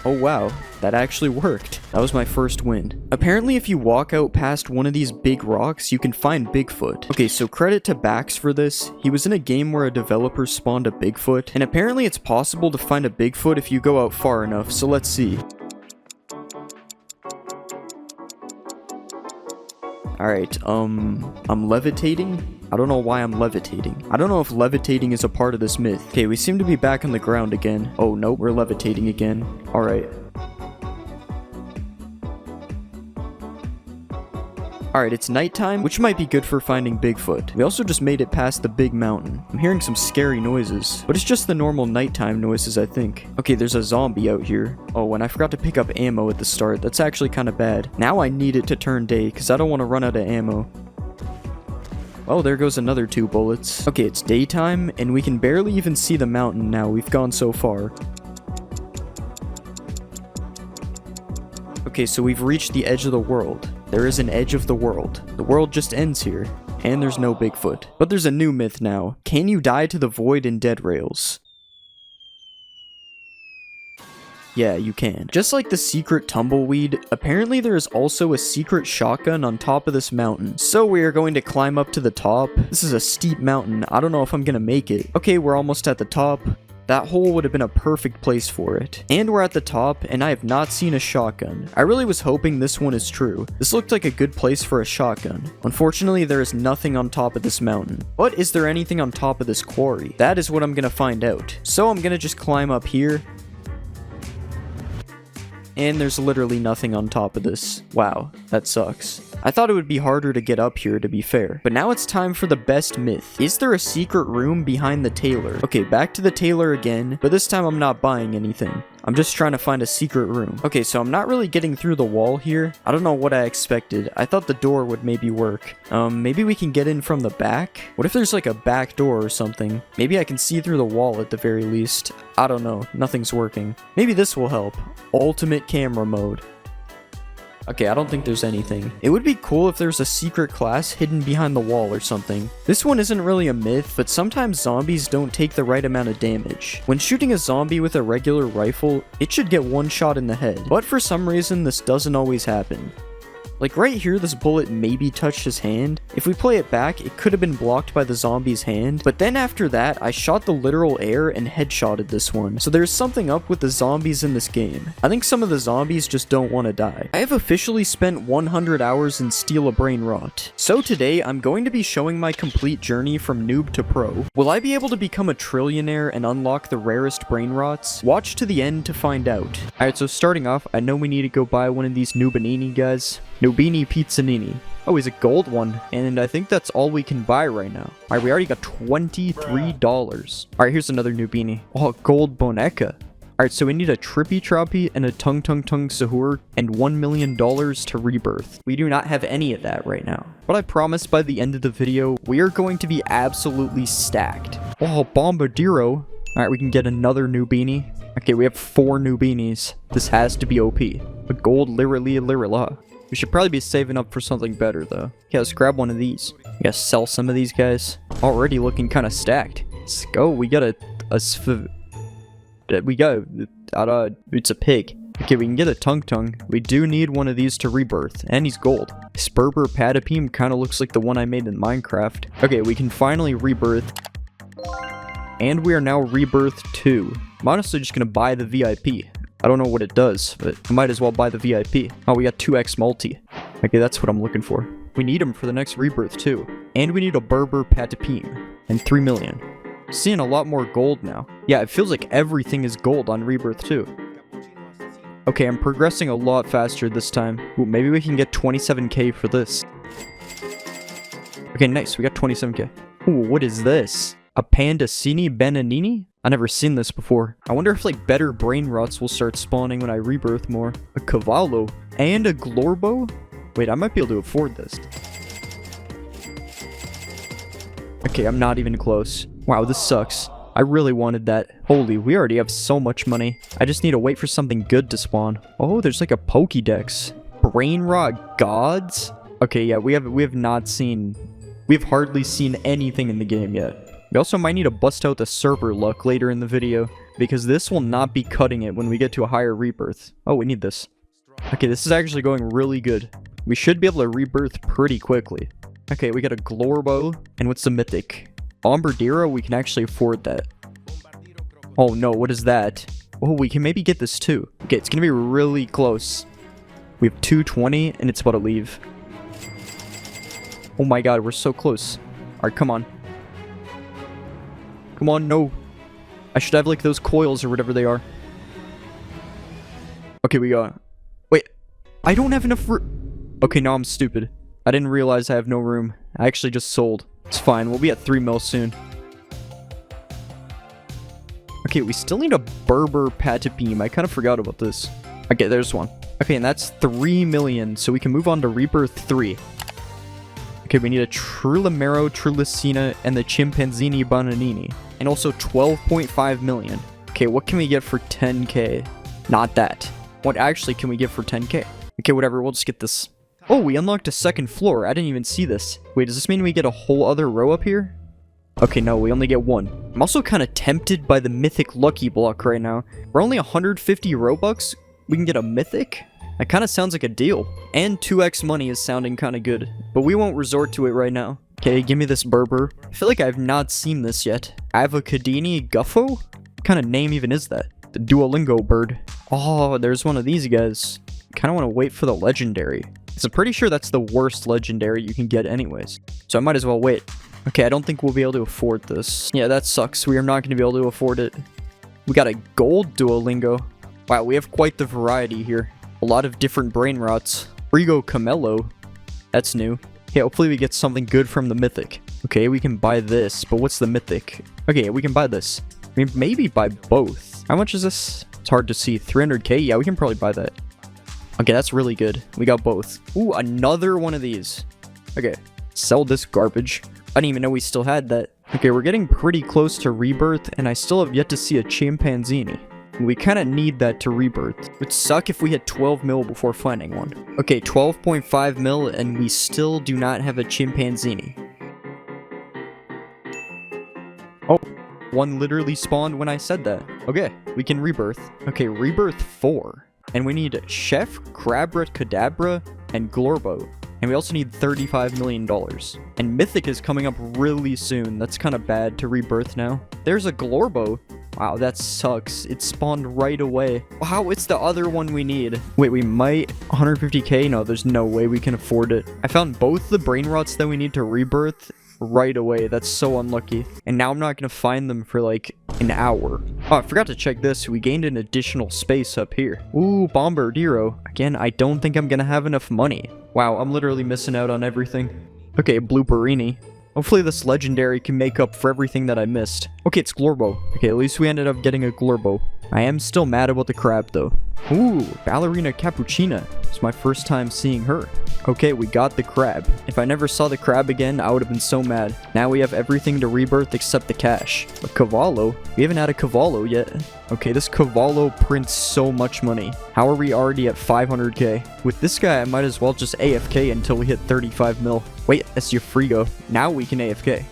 Oh wow, that actually worked. That was my first win. Apparently if you walk out past one of these big rocks, you can find Bigfoot. Okay, so credit to Bax for this. He was in a game where a developer spawned a Bigfoot, and apparently it's possible to find a Bigfoot if you go out far enough, so let's see. Alright, I'm levitating? I don't know why I'm levitating. I don't know if levitating is a part of this myth. Okay, we seem to be back on the ground again. Oh, no, we're levitating again. Alright. Alright, it's nighttime, which might be good for finding Bigfoot. We also just made it past the big mountain. I'm hearing some scary noises, but it's just the normal nighttime noises, I think. Okay, there's a zombie out here. Oh, and I forgot to pick up ammo at the start. That's actually kind of bad. Now I need it to turn day, because I don't want to run out of ammo. Oh, there goes another 2 bullets. Okay, it's daytime, and we can barely even see the mountain now. We've gone so far. Okay, so we've reached the edge of the world. There is an edge of the world. The world just ends here, and there's no Bigfoot. But there's a new myth now. Can you die to the void in Dead Rails? Yeah, you can. Just like the secret tumbleweed, apparently there is also a secret shotgun on top of this mountain. So we are going to climb up to the top. This is a steep mountain. I don't know if I'm gonna make it. Okay, we're almost at the top. That hole would have been a perfect place for it. And we're at the top, and I have not seen a shotgun. I really was hoping this one is true. This looked like a good place for a shotgun. Unfortunately, there is nothing on top of this mountain. But is there anything on top of this quarry? That is what I'm gonna find out. So I'm gonna just climb up here. And there's literally nothing on top of this. Wow, that sucks. I thought it would be harder to get up here, to be fair. But now it's time for the best myth. Is there a secret room behind the tailor? Okay, back to the tailor again, but this time I'm not buying anything. I'm just trying to find a secret room. Okay, so I'm not really getting through the wall here. I don't know what I expected. I thought the door would maybe work. Maybe we can get in from the back? What if there's like a back door or something? Maybe I can see through the wall at the very least. I don't know. Nothing's working. Maybe this will help. Ultimate camera mode. Okay, I don't think there's anything. It would be cool if there's a secret class hidden behind the wall or something. This one isn't really a myth, but sometimes zombies don't take the right amount of damage. When shooting a zombie with a regular rifle, it should get one shot in the head. But for some reason, this doesn't always happen. Like right here, this bullet maybe touched his hand. If we play it back, it could have been blocked by the zombie's hand. But then after that, I shot the literal air and headshotted this one. So there's something up with the zombies in this game. I think some of the zombies just don't want to die. I have officially spent 100 hours in Steal a Brain Rot. So today, I'm going to be showing my complete journey from noob to pro. Will I be able to become a trillionaire and unlock the rarest brain rots? Watch to the end to find out. Alright, so starting off, I know we need to go buy one of these Nubanini guys. Nubini Pizzanini. Oh, he's a gold one, and I think that's all we can buy right now. Alright, we already got $23. Alright, here's another Nubini. Oh, gold Boneca. Alright, so we need a Trippy Troppy and a Tung Tung Tung Sahur and $1 million to rebirth. We do not have any of that right now. But I promise by the end of the video, we are going to be absolutely stacked. Oh, Bombardiro. Alright, we can get another Nubini. Okay, we have 4 Nubinis. This has to be OP. A gold Lirala. We should probably be saving up for something better, though. Yeah, let's grab one of these. We gotta sell some of these guys. Already looking kind of stacked. Let's go. We got it's a pig. Okay, we can get a Tung Tung. We do need one of these to rebirth, and he's gold. Sperber Patapim kind of looks like the one I made in Minecraft. Okay, we can finally rebirth. And we are now rebirth 2. I'm honestly just gonna buy the VIP. I don't know what it does, but I might as well buy the VIP. Oh, we got 2x multi. Okay, that's what I'm looking for. We need them for the next rebirth too. And we need a Berber Patapim. And 3 million. Seeing a lot more gold now. Yeah, it feels like everything is gold on rebirth too. Okay, I'm progressing a lot faster this time. Ooh, maybe we can get 27k for this. Okay, nice. We got 27k. Ooh, what is this? A Pandasini Bananini? I never seen this before. I wonder if like better brain rots will start spawning when I rebirth more. A Cavallo and a Glorbo? Wait, I might be able to afford this. Okay, I'm not even close. Wow, this sucks. I really wanted that. Holy, we already have so much money. I just need to wait for something good to spawn. Oh, there's like a Pokédex. Brain rot gods? Okay, yeah, we have hardly seen anything in the game yet. We also might need to bust out the server luck later in the video, because this will not be cutting it when we get to a higher rebirth. Oh, we need this. Okay, this is actually going really good. We should be able to rebirth pretty quickly. Okay, we got a Glorbo, and what's the mythic? Bombardiro, we can actually afford that. Oh no, what is that? Oh, we can maybe get this too. Okay, it's gonna be really close. We have 220, and it's about to leave. Oh my god, we're so close. Alright, come on. Come on, no. I should have, like, those coils or whatever they are. Okay, we got... Wait, I don't have enough Okay, now I'm stupid. I didn't realize I have no room. I actually just sold. It's fine, we'll be at 3 mil soon. Okay, we still need a Berber Patapim. I kind of forgot about this. Okay, there's one. Okay, and that's 3 million, so we can move on to Rebirth 3. Okay, we need a Trulamero, Trulicina, and the Chimpanzini Bananini. And also 12.5 million. Okay, what can we get for 10k? Not that. What actually can we get for 10k? Okay, whatever, we'll just get this. Oh, we unlocked a second floor. I didn't even see this. Wait, does this mean we get a whole other row up here? Okay, no, we only get one. I'm also kind of tempted by the mythic lucky block right now. We're only 150 Robux. We can get a mythic? That kind of sounds like a deal. And 2x money is sounding kind of good. But we won't resort to it right now. Okay, give me this Berber. I feel like I have not seen this yet. Avocadini Guffo? What kind of name even is that? The Duolingo bird. Oh, there's one of these guys. Kind of want to wait for the legendary. So I'm pretty sure that's the worst legendary you can get anyways. So I might as well wait. Okay, I don't think we'll be able to afford this. Yeah, that sucks. We are not going to be able to afford it. We got a gold Duolingo. Wow, we have quite the variety here. A lot of different brain rots. Frigo Camello. That's new. Okay, hopefully we get something good from the mythic. Okay, we can buy this, but what's the mythic? Okay, we can buy this. I mean, maybe buy both. How much is this? It's hard to see. 300k? Yeah, we can probably buy that. Okay, that's really good. We got both. Ooh, another one of these. Okay, sell this garbage. I didn't even know we still had that. Okay, we're getting pretty close to rebirth, and I still have yet to see a Chimpanzini. We kind of need that to rebirth. It would suck if we had 12 mil before finding one. Okay, 12.5 mil, and we still do not have a Chimpanzini. Oh, one literally spawned when I said that. Okay, we can rebirth. Okay, rebirth 4. And we need Chef, Crabra, Kadabra, and Glorbo. And we also need $35 million. And Mythic is coming up really soon. That's kind of bad to rebirth now. There's a Glorbo. Wow, that sucks. It spawned right away. Wow, it's the other one we need. Wait, we might... 150k? No, there's no way we can afford it. I found both the brain rots that we need to rebirth right away. That's so unlucky. And now I'm not going to find them for like an hour. Oh, I forgot to check this. We gained an additional space up here. Ooh, Bombardiro. Again, I don't think I'm going to have enough money. Wow, I'm literally missing out on everything. Okay, Blooperini. Hopefully this legendary can make up for everything that I missed. Okay, it's Glorbo. Okay, at least we ended up getting a Glorbo. I am still mad about the crab, though. Ooh, Ballerina Cappuccina. It's my first time seeing her. Okay, we got the crab. If I never saw the crab again, I would have been so mad. Now we have everything to rebirth except the cash. But Cavallo? We haven't had a Cavallo yet. Okay, this Cavallo prints so much money. How are we already at 500k? With this guy, I might as well just AFK until we hit 35 mil. Wait, that's your Frigo. Now we can AFK.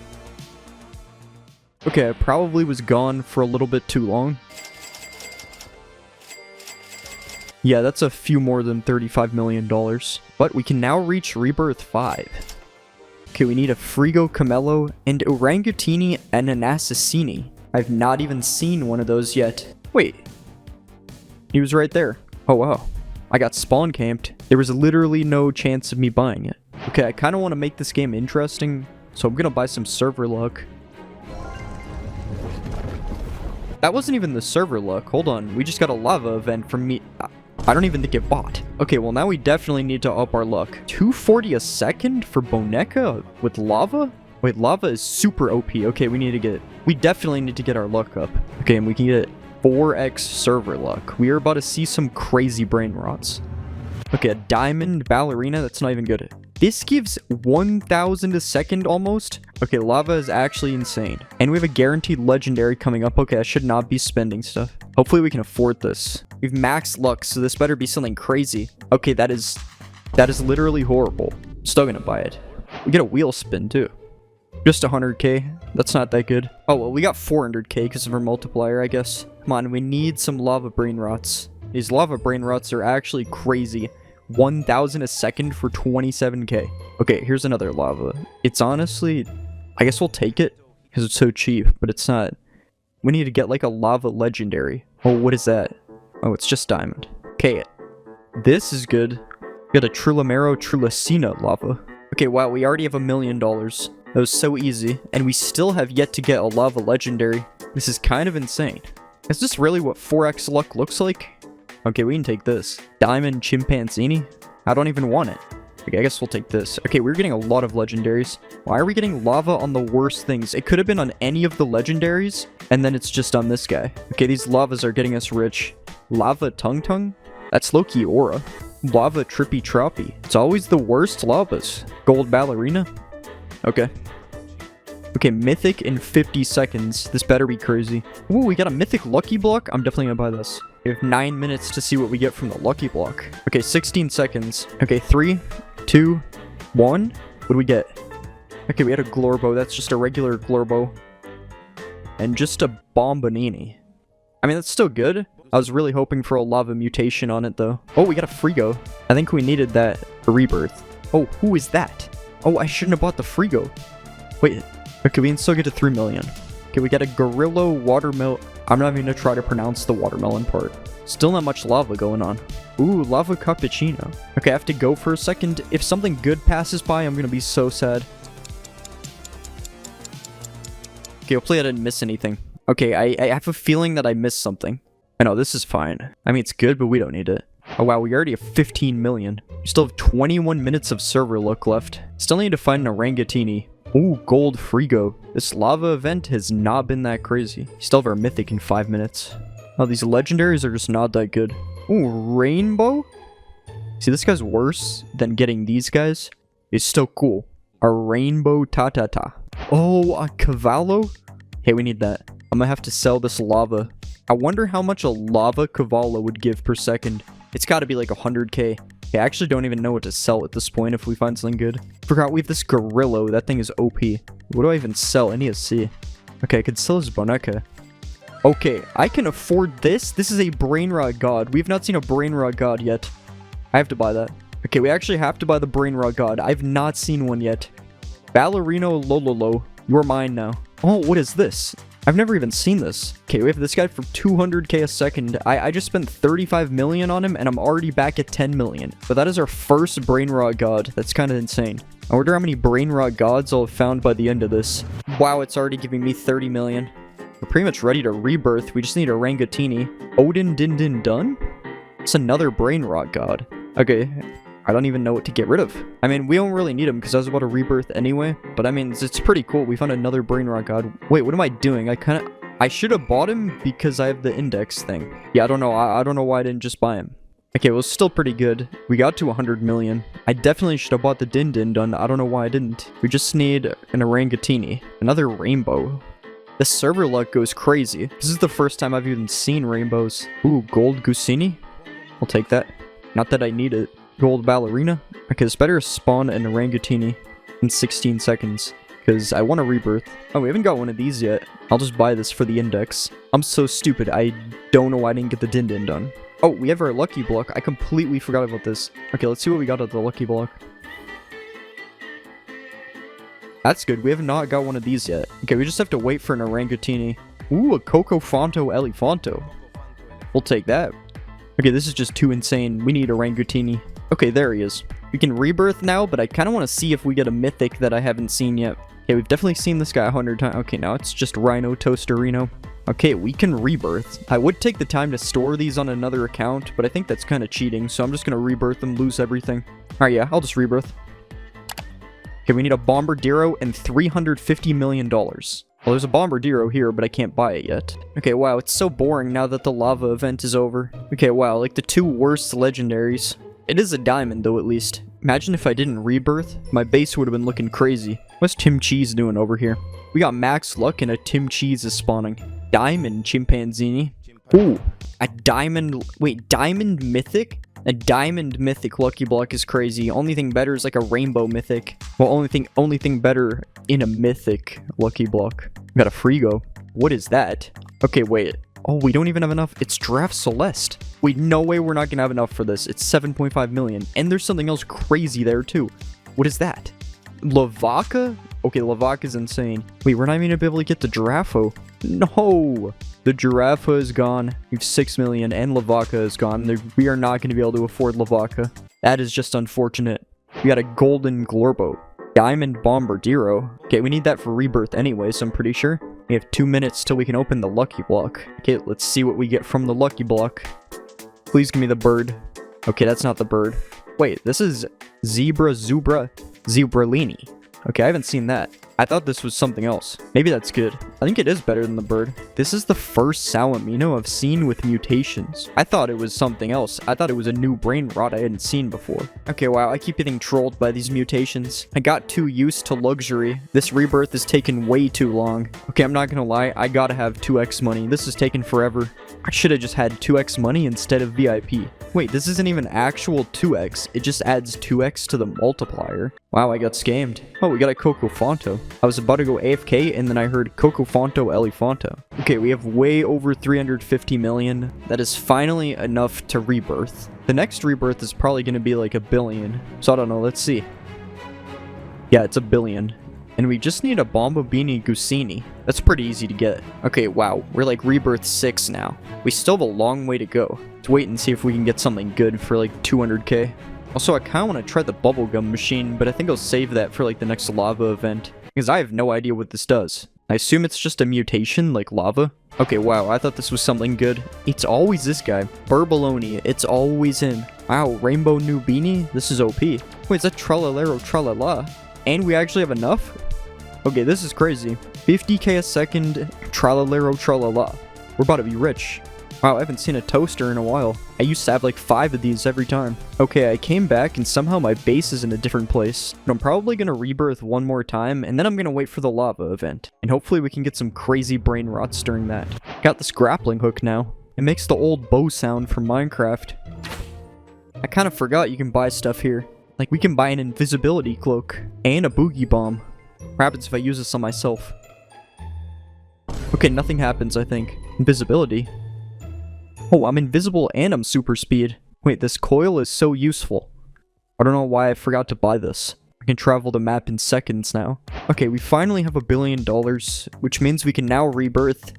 Okay, I probably was gone for a little bit too long. Yeah, that's a few more than $35 million. But we can now reach Rebirth 5. Okay, we need a Frigo Camello and Orangutini and an Assassini. I've not even seen one of those yet. Wait. He was right there. Oh, wow. I got spawn camped. There was literally no chance of me buying it. Okay, I kind of want to make this game interesting, so I'm going to buy some server luck. That wasn't even the server luck. Hold on. We just got a lava event from me. I don't even think it bought. Okay, well now we definitely need to up our luck. 240 a second for Boneca with lava? Wait, lava is super OP. Okay, we definitely need to get our luck up. Okay, and we can get 4x server luck. We are about to see some crazy brain rots. Okay, a diamond ballerina. That's not even good. This gives 1,000 a second almost. Okay, lava is actually insane. And we have a guaranteed legendary coming up. Okay, I should not be spending stuff. Hopefully we can afford this. We've maxed luck, so this better be something crazy. Okay, that is That is literally horrible. Still gonna buy it. We get a wheel spin too. Just 100k. That's not that good. Oh, well, we got 400k because of our multiplier, I guess. Come on, we need some lava brain rots. These lava brain rots are actually crazy. 1,000 a second for 27k. Okay, here's another lava. It's honestly, I guess we'll take it because it's so cheap, but it's not. We need to get like a lava legendary. Oh, what is that? Oh, it's just diamond. Okay, this is good. We got a Trulamero Trulicina lava. Okay, wow, we already have $1 million. That was so easy, and we still have yet to get a lava legendary. This is kind of insane. Is this really what 4x luck looks like? Okay, we can take this. Diamond Chimpanzini? I don't even want it. Okay, I guess we'll take this. Okay, we're getting a lot of legendaries. Why are we getting lava on the worst things? It could have been on any of the legendaries, and then it's just on this guy. Okay, these lavas are getting us rich. Lava Tung Tung? That's Loki Aura. Lava Trippy Troppy. It's always the worst lavas. Gold Ballerina? Okay. Okay, Mythic in 50 seconds. This better be crazy. Ooh, we got a Mythic Lucky Block? I'm definitely gonna buy this. We have 9 minutes to see what we get from the Lucky Block. Okay, 16 seconds. Okay, 3, 2, 1. What do we get? Okay, we had a Glorbo. That's just a regular Glorbo. And just a Bombonini. I mean, that's still good. I was really hoping for a Lava Mutation on it, though. Oh, we got a Frigo. I think we needed that for Rebirth. Oh, who is that? Oh, I shouldn't have bought the Frigo. Wait. Okay, we can still get to 3 million. Okay, we got a Gorillo Watermelon. I'm not even gonna try to pronounce the watermelon part. Still not much lava going on. Ooh, Lava Cappuccino. Okay, I have to go for a second. If something good passes by, I'm gonna be so sad. Okay, hopefully I didn't miss anything. Okay, I have a feeling that I missed something. I know, this is fine. I mean, it's good, but we don't need it. Oh wow, we already have 15 million. We still have 21 minutes of server luck left. Still need to find an Orangatini. Ooh, gold Frigo. This lava event has not been that crazy. Still have our mythic in 5 minutes. Oh, these legendaries are just not that good. Ooh, Rainbow? See, this guy's worse than getting these guys. It's still cool. A Rainbow Tatata. Oh, a Cavallo? Hey, we need that. I'm gonna have to sell this lava. I wonder how much a lava Cavallo would give per second. It's gotta be like 100k. Okay, I actually don't even know what to sell at this point if we find something good. Forgot we have this Gorillo. That thing is OP. What do I even sell? I need to see. Okay, I could sell his Boneka. Okay, I can afford this. This is a Brain Rot God. We've not seen a Brain Rot God yet. I have to buy that. Okay, we actually have to buy the Brain Rot God. I've not seen one yet. Ballerino Lololo. You're mine now. Oh, what is this? I've never even seen this. Okay, we have this guy for 200k a second. I just spent 35 million on him, and I'm already back at 10 million. But that is our first Brain Rot God. That's kind of insane. I wonder how many Brain Rot Gods I'll have found by the end of this. Wow, it's already giving me 30 million. We're pretty much ready to rebirth. We just need a Rangatini. Odin Din Din Dun? It's another Brain Rot God. Okay, I don't even know what to get rid of. I mean, we don't really need him because I was about to rebirth anyway. But I mean, it's pretty cool. We found another Brain Rot God. Wait, what am I doing? I should have bought him because I have the index thing. Yeah, I don't know. I don't know why I didn't just buy him. Okay, well, it's still pretty good. We got to 100 million. I definitely should have bought the Din Din Dun. I don't know why I didn't. We just need an Orangatini. Another rainbow. The server luck goes crazy. This is the first time I've even seen rainbows. Ooh, gold Gusini? I'll take that. Not that I need it. Gold Ballerina? Okay, it's better to spawn an Orangatini in 16 seconds. Because I want a rebirth. Oh, we haven't got one of these yet. I'll just buy this for the index. I'm so stupid. I don't know why I didn't get the Din Din Dun. Oh, we have our lucky block. I completely forgot about this. Okay, let's see what we got at the lucky block. That's good. We have not got one of these yet. Okay, we just have to wait for an Orangatini. Ooh, a Coco Fonto Elefanto. We'll take that. Okay, this is just too insane. We need a Orangatini. Okay, there he is. We can rebirth now, but I kind of want to see if we get a mythic that I haven't seen yet. Okay, we've definitely seen this guy 100 times. Okay, now it's just Rhino Toasterino. Okay, we can rebirth. I would take the time to store these on another account, but I think that's kind of cheating, so I'm just going to rebirth them, lose everything. Alright, yeah, I'll just rebirth. Okay, we need a Bombardiro and $350 million. Well, there's a Bombardiro here, but I can't buy it yet. Okay, wow, it's so boring now that the lava event is over. Okay, wow, like the two worst legendaries. It is a diamond, though, at least. Imagine if I didn't rebirth. My base would have been looking crazy. What's Tim Cheese doing over here? We got max luck and a Tim Cheese is spawning. Diamond Chimpanzini. Ooh, a diamond... Wait, diamond mythic? A diamond mythic lucky block is crazy. Only thing better is like a rainbow mythic. Well, only thing better in a mythic lucky block. We got a Frigo. What is that? Okay, wait. Oh, we don't even have enough. It's Draft Celeste. Wait, no way we're not gonna have enough for this. It's 7.5 million. And there's something else crazy there too. What is that? Lavaka? Okay, Lavaka's insane. Wait, we're not even gonna be able to get the Giraffe. No! The Giraffe is gone. We have 6 million and Lavaka is gone. We are not going to be able to afford Lavaka. That is just unfortunate. We got a Golden Glorbo. Diamond Bombardiro. Okay, we need that for rebirth anyway, so I'm pretty sure. We have 2 minutes till we can open the Lucky Block. Okay, let's see what we get from the Lucky Block. Please give me the bird. Okay, that's not the bird. Wait, this is Zebralini. Okay, I haven't seen that. I thought this was something else. Maybe that's good. I think it is better than the bird. This is the first Salamino I've seen with mutations. I thought it was something else. I thought it was a new brain rot I hadn't seen before. Okay, wow, I keep getting trolled by these mutations. I got too used to luxury. This rebirth is taking way too long. Okay, I'm not gonna lie. I gotta have 2x money. This is taking forever. I should have just had 2x money instead of VIP. Wait, this isn't even actual 2x. It just adds 2x to the multiplier. Wow, I got scammed. Oh, we got a Coco Fonto. I was about to go AFK and then I heard Coco Fonto Elefanto. Okay, we have way over 350 million. That is finally enough to rebirth. The next rebirth is probably going to be like 1 billion. So I don't know, let's see. Yeah, it's 1 billion. And we just need a Bombabini Gusini. That's pretty easy to get. Okay, wow, we're like rebirth 6 now. We still have a long way to go. Let's wait and see if we can get something good for like 200k. Also, I kind of want to try the bubblegum machine, but I think I'll save that for like the next lava event. Because I have no idea what this does. I assume it's just a mutation like lava. Okay, wow, I thought this was something good. It's always this guy. Burbaloni, it's always him. Wow, Rainbow Nubini? This is OP. Wait, is that Tralalero Tralala? And we actually have enough? Okay, this is crazy. 50k a second, Tralalero Tralala. We're about to be rich. Wow, I haven't seen a toaster in a while. I used to have like 5 of these every time. Okay, I came back and somehow my base is in a different place. But I'm probably gonna rebirth one more time and then I'm gonna wait for the lava event. And hopefully we can get some crazy brain rots during that. Got this grappling hook now. It makes the old bow sound from Minecraft. I kind of forgot you can buy stuff here. Like we can buy an invisibility cloak and a boogie bomb. What happens if I use this on myself? Okay, nothing happens, I think. Invisibility. Oh, I'm invisible and I'm super speed. Wait, this coil is so useful. I don't know why I forgot to buy this. I can travel the map in seconds now. Okay, we finally have $1 billion, which means we can now rebirth.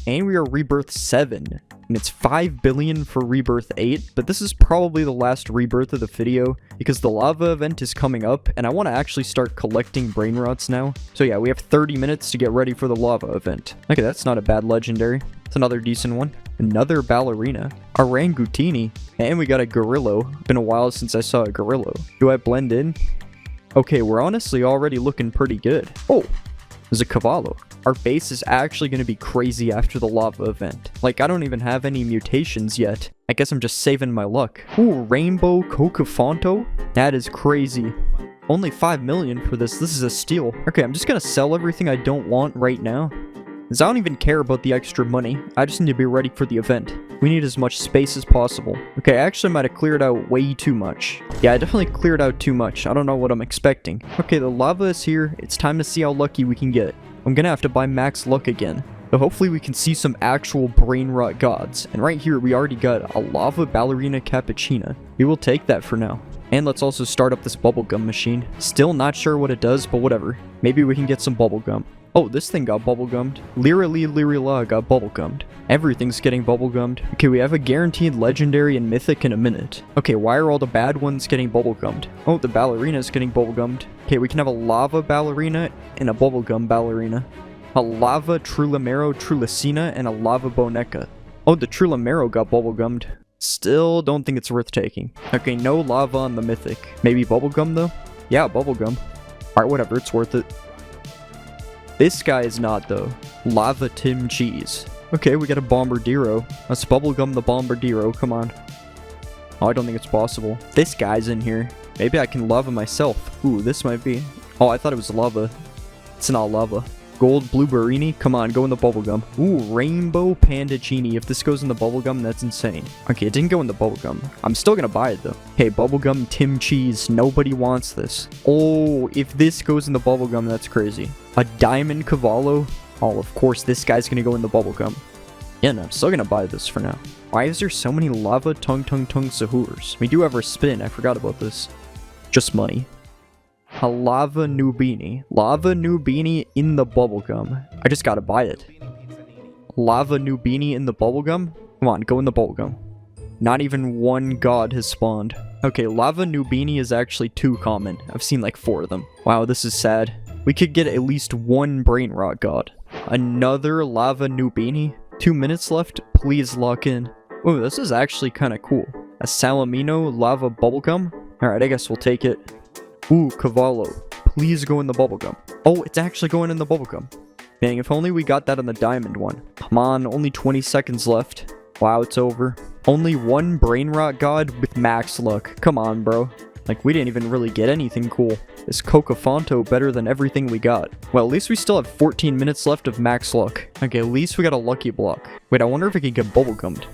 And we are rebirth 7. And it's 5 billion for rebirth 8, but this is probably the last rebirth of the video because the lava event is coming up and I want to actually start collecting brain rots now. So yeah, we have 30 minutes to get ready for the lava event. Okay, that's not a bad legendary. It's another decent one. Another ballerina. Orangutini. And we got a Gorillo. Been a while since I saw a Gorillo. Do I blend in? Okay, we're honestly already looking pretty good. Oh, there's a Cavallo. Our base is actually going to be crazy after the lava event. Like, I don't even have any mutations yet. I guess I'm just saving my luck. Ooh, Rainbow Cocofonto? That is crazy. Only 5 million for this. This is a steal. Okay, I'm just going to sell everything I don't want right now. Because I don't even care about the extra money. I just need to be ready for the event. We need as much space as possible. Okay, I actually might have cleared out way too much. Yeah, I definitely cleared out too much. I don't know what I'm expecting. Okay, the lava is here. It's time to see how lucky we can get. I'm gonna have to buy max luck again. So hopefully we can see some actual brain rot gods. And right here, we already got a lava ballerina cappuccina. We will take that for now. And let's also start up this bubblegum machine. Still not sure what it does, but whatever. Maybe we can get some bubblegum. Oh, this thing got bubblegummed. Lirala got bubblegummed. Everything's getting bubblegummed. Okay, we have a guaranteed legendary and mythic in a minute. Okay, why are all the bad ones getting bubblegummed? Oh, the ballerina's getting bubblegummed. Okay, we can have a lava ballerina and a bubblegum ballerina. A lava Trulamero Trulicina and a lava Boneca. Oh, the Trulamero got bubblegummed. Still don't think it's worth taking. Okay, no lava on the mythic. Maybe bubblegum though? Yeah, bubblegum. Alright, whatever, it's worth it. This guy is not, though. Lava Tim Cheese. Okay, we got a Bombardiro. Let's bubblegum the Bombardiro, come on. Oh, I don't think it's possible. This guy's in here. Maybe I can lava myself. Ooh, this might be. Oh, I thought it was lava. It's not lava. Gold Blueberrini. Come on, go in the bubblegum. Ooh, Rainbow Pandachini. If this goes in the bubblegum, that's insane. Okay, it didn't go in the bubblegum. I'm still gonna buy it, though. Hey, bubblegum Tim Cheese. Nobody wants this. Oh, if this goes in the bubblegum, that's crazy. A Diamond Cavallo. Oh, of course, this guy's gonna go in the bubblegum. Yeah, no, I'm still gonna buy this for now. Why is there so many Lava Tung Sahurs? We do have our spin. I forgot about this. Just money. A Lava Nubini. Lava Nubini in the bubblegum. I just gotta buy it. Lava Nubini in the bubblegum? Come on, go in the bubblegum. Not even one god has spawned. Okay, Lava Nubini is actually too common. I've seen like 4 of them. Wow, this is sad. We could get at least 1 Brain Rot god. Another Lava Nubini? 2 minutes left? Please lock in. Oh, this is actually kind of cool. A Salamino Lava Bubblegum? Alright, I guess we'll take it. Ooh, Cavallo. Please go in the bubblegum. Oh, it's actually going in the bubblegum. Dang, if only we got that on the diamond one. Come on, only 20 seconds left. Wow, it's over. Only 1 Brain Rot god with max luck. Come on, bro. Like, we didn't even really get anything cool. Is Cocofonto better than everything we got? Well, at least we still have 14 minutes left of max luck. Okay, at least we got a lucky block. Wait, I wonder if we can get bubblegummed.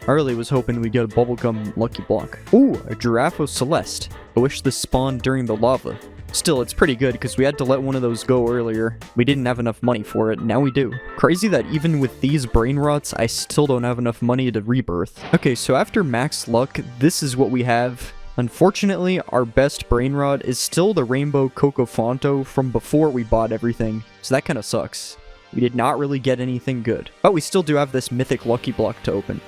I really was hoping we'd get a bubblegum lucky block. Ooh, a Giraffe Celeste. I wish this spawned during the lava. Still, it's pretty good because we had to let one of those go earlier. We didn't have enough money for it, now we do. Crazy that even with these brain rots, I still don't have enough money to rebirth. Okay, so after max luck, this is what we have. Unfortunately, our best brain rot is still the Rainbow Cocofonto from before we bought everything, so that kind of sucks. We did not really get anything good, but we still do have this mythic lucky block to open.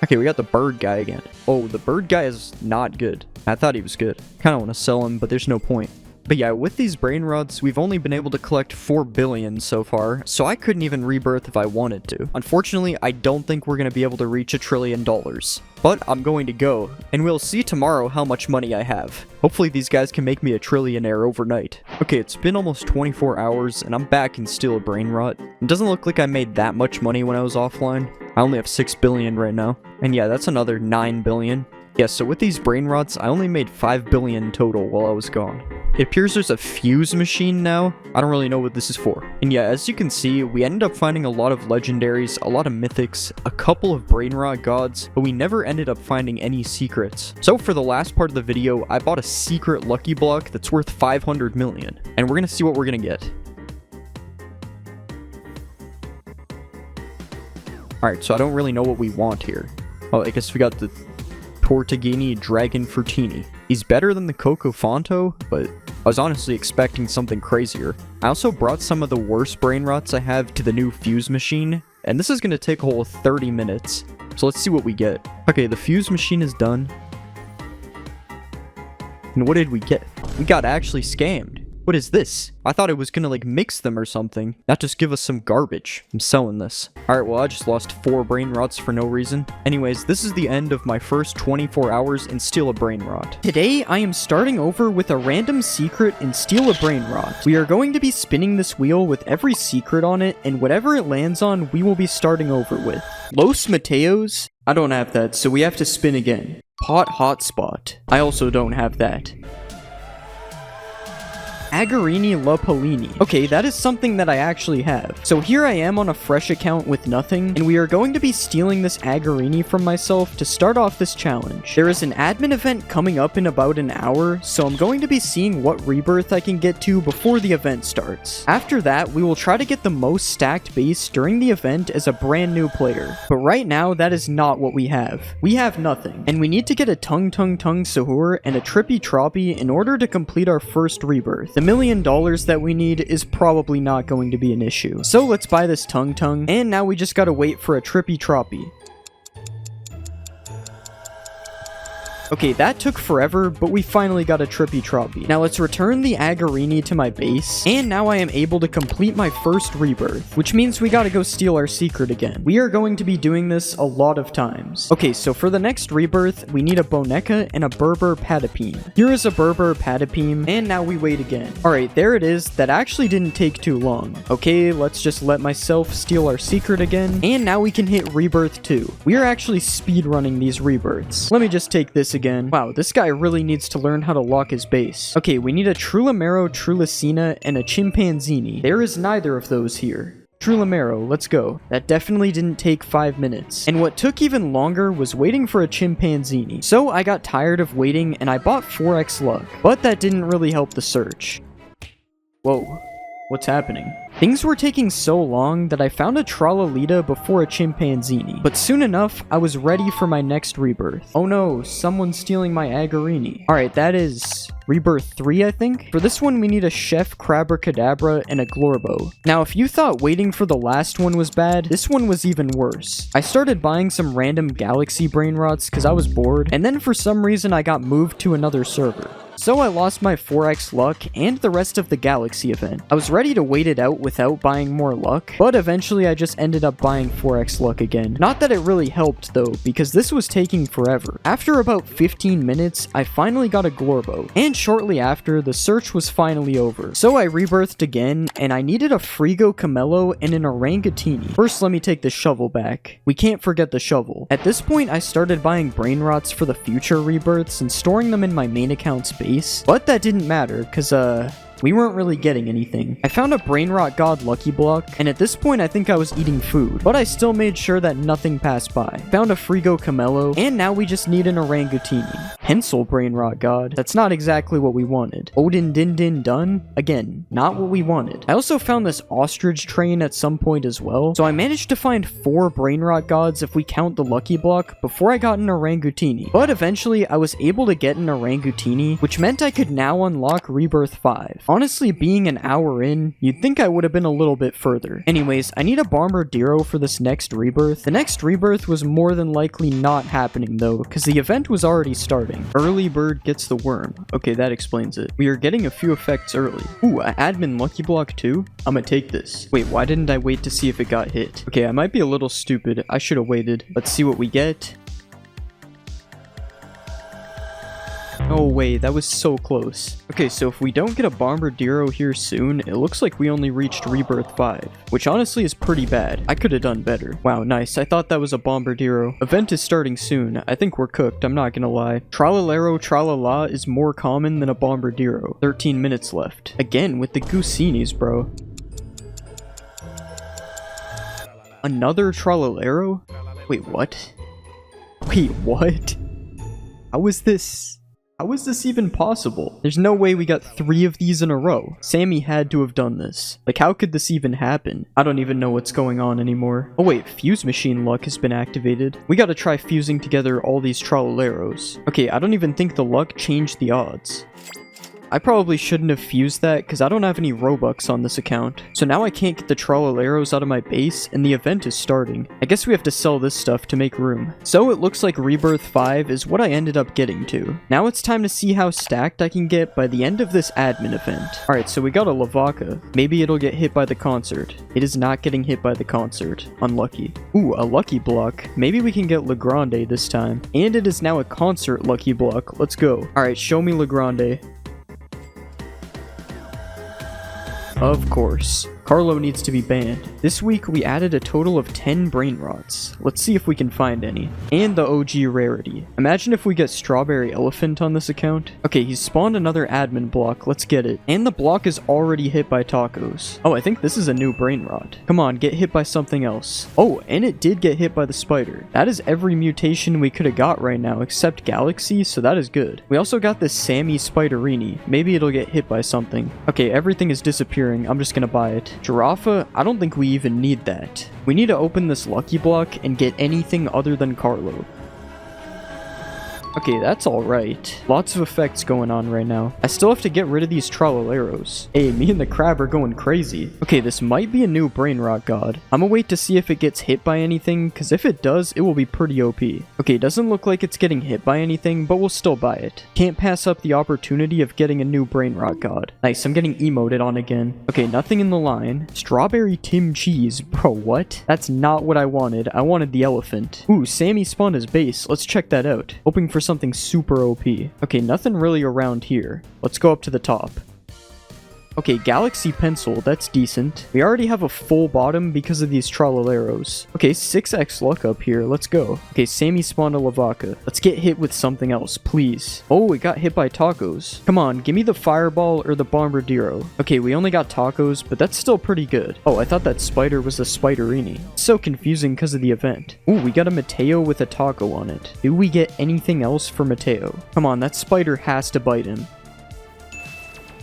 Okay, we got the bird guy again. Oh, the bird guy is not good. I thought he was good. Kind of want to sell him, but there's no point. But yeah, with these brain rods, we've only been able to collect 4 billion so far, so I couldn't even rebirth if I wanted to. Unfortunately, I don't think we're going to be able to reach $1 trillion. But I'm going to go, and we'll see tomorrow how much money I have. Hopefully these guys can make me a trillionaire overnight. Okay, it's been almost 24 hours, and I'm back in Steel Brain Rot. It doesn't look like I made that much money when I was offline. I only have 6 billion right now. And yeah, that's another 9 billion. Yeah, so with these brain rots, I only made 5 billion total while I was gone. It appears there's a fuse machine now. I don't really know what this is for. And yeah, as you can see, we ended up finding a lot of legendaries, a lot of mythics, a couple of brain rot gods, but we never ended up finding any secrets. So for the last part of the video, I bought a secret lucky block that's worth 500 million. And we're gonna see what we're gonna get. Alright, so I don't really know what we want here. Oh, I guess we got the Tortagini Dragon Fertini. He's better than the Cocofonto, but I was honestly expecting something crazier. I also brought some of the worst brain rots I have to the new fuse machine, and this is going to take a whole 30 minutes. So let's see what we get. Okay, the fuse machine is done. And what did we get? We got actually scammed. What is this? I thought it was gonna like mix them or something, not just give us some garbage. I'm selling this. Alright, well I just lost 4 brain rots for no reason. Anyways, this is the end of my first 24 hours in Steal a Brain Rot. Today, I am starting over with a random secret in Steal a Brain Rot. We are going to be spinning this wheel with every secret on it, and whatever it lands on, we will be starting over with. Los Mateos? I don't have that, so we have to spin again. Pot Hotspot. I also don't have that. Agarini La Polini. Okay, that is something that I actually have. So here I am on a fresh account with nothing, and we are going to be stealing this Agarini from myself to start off this challenge. There is an admin event coming up in about an hour, so I'm going to be seeing what rebirth I can get to before the event starts. After that, we will try to get the most stacked base during the event as a brand new player. But right now, that is not what we have. We have nothing, and we need to get a Tung Sahur and a Trippy Troppy in order to complete our first rebirth. The $1 million that we need is probably not going to be an issue. So let's buy this Tung, and now we just gotta wait for a Trippy Troppy. Okay, that took forever, but we finally got a Trippy Troppy. Now let's return the Agarini to my base, and now I am able to complete my first rebirth, which means we gotta go steal our secret again. We are going to be doing this a lot of times. Okay, so for the next rebirth, we need a Boneka and a Berber Patapim. Here is a Berber Patapim, and now we wait again. Alright, there it is. That actually didn't take too long. Okay, let's just let myself steal our secret again, and now we can hit rebirth 2. We are actually speedrunning these rebirths. Let me just take this base again. Wow, this guy really needs to learn how to lock his base. Okay, we need a Trulamero, Trulicina, and a Chimpanzini. There is neither of those here. Trulamero, let's go. That definitely didn't take 5 minutes. And what took even longer was waiting for a Chimpanzini. So I got tired of waiting and I bought 4x luck. But that didn't really help the search. Whoa. What's happening? Things were taking so long that I found a Tralalita before a Chimpanzini. But soon enough, I was ready for my next rebirth. Oh no, someone's stealing my Agarini. Alright, that is rebirth 3, I think. For this one, we need a Chef Crabracadabra and a Glorbo. Now, if you thought waiting for the last one was bad, this one was even worse. I started buying some random Galaxy Brainrots because I was bored, and then for some reason I got moved to another server. So I lost my 4x luck and the rest of the Galaxy event. I was ready to wait it out without buying more luck, but eventually I just ended up buying 4x luck again. Not that it really helped though, because this was taking forever. After about 15 minutes, I finally got a Glorbo, and shortly after, the search was finally over. So I rebirthed again, and I needed a Frigo Camelo and an Orangatini. First, let me take the shovel back. We can't forget the shovel. At this point, I started buying Brainrots for the future rebirths and storing them in my main account's base, but that didn't matter, cause we weren't really getting anything. I found a Brainrot God Lucky Block, and at this point I think I was eating food, but I still made sure that nothing passed by. Found a Frigo Camelo, and now we just need an Orangutini. Pencil Brainrot God. That's not exactly what we wanted. Odin Din Din Dun? Again, not what we wanted. I also found this Ostrich Train at some point as well, so I managed to find 4 Brainrot Gods if we count the Lucky Block before I got an Orangutini. But eventually I was able to get an Orangutini, which meant I could now unlock Rebirth 5. Honestly, being an hour in, you'd think I would have been a little bit further. Anyways, I need a Bombardiro for this next rebirth. The next rebirth was more than likely not happening though, because the event was already starting. Early bird gets the worm. Okay, that explains it. We are getting a few effects early. Ooh, an admin lucky block too? I'ma take this. Wait, why didn't I wait to see if it got hit? Okay, I might be a little stupid. I should have waited. Let's see what we get. Oh wait, that was so close. Okay, so if we don't get a Bombardiro here soon, it looks like we only reached Rebirth 5, which honestly is pretty bad. I could have done better. Wow, nice. I thought that was a Bombardiro. Event is starting soon. I think we're cooked, I'm not gonna lie. Tralalero Tralala is more common than a Bombardiro. 13 minutes left. Again, with the Goosinis, bro. Another Tralalero? Wait, what? Wait, what? How is this even possible? There's no way we got 3 of these in a row. Sammy had to have done this. Like, how could this even happen? I don't even know what's going on anymore. Oh wait, Fuse Machine luck has been activated. We gotta try fusing together all these Tralaleros. Okay, I don't even think the luck changed the odds. I probably shouldn't have fused that because I don't have any Robux on this account. So now I can't get the Tralaleros out of my base and the event is starting. I guess we have to sell this stuff to make room. So it looks like Rebirth 5 is what I ended up getting to. Now it's time to see how stacked I can get by the end of this admin event. Alright, so we got a Lavaca. Maybe it'll get hit by the concert. It is not getting hit by the concert. Unlucky. Ooh, a lucky block. Maybe we can get Legrande this time. And it is now a concert lucky block. Let's go. Alright, show me Legrande. Of course. Carlo needs to be banned. This week, we added a total of 10 Brainrots. Let's see if we can find any. And the OG rarity. Imagine if we get Strawberry Elephant on this account. Okay, he's spawned another admin block. Let's get it. And the block is already hit by tacos. Oh, I think this is a new Brainrot. Come on, get hit by something else. Oh, and it did get hit by the spider. That is every mutation we could have got right now, except Galaxy, so that is good. We also got this Sammy Spiderini. Maybe it'll get hit by something. Okay, everything is disappearing. I'm just gonna buy it. Giraffa, I don't think we even need that. We need to open this lucky block and get anything other than Carlo. Okay, that's alright. Lots of effects going on right now. I still have to get rid of these Tralaleros. Hey, me and the crab are going crazy. Okay, this might be a new Brainrot God. I'm gonna wait to see if it gets hit by anything, because if it does, it will be pretty OP. Okay, doesn't look like it's getting hit by anything, but we'll still buy it. Can't pass up the opportunity of getting a new Brainrot God. Nice, I'm getting emoted on again. Okay, nothing in the line. Strawberry Tim Cheese. Bro, what? That's not what I wanted. I wanted the elephant. Ooh, Sammy spawned his base. Let's check that out. Hoping for something super OP. Okay, nothing really around here. Let's go up to the top. Okay, Galaxy Pencil, that's decent. We already have a full bottom because of these Trolleros. Okay, 6x luck up here, let's go. Okay, Sammy spawned a Lavaca. Let's get hit with something else, please. Oh, it got hit by tacos. Come on, give me the Fireball or the Bombardiro. Okay, we only got tacos, but that's still pretty good. Oh, I thought that spider was a Spiderini. It's so confusing because of the event. Ooh, we got a Mateo with a taco on it. Do we get anything else for Mateo? Come on, that spider has to bite him.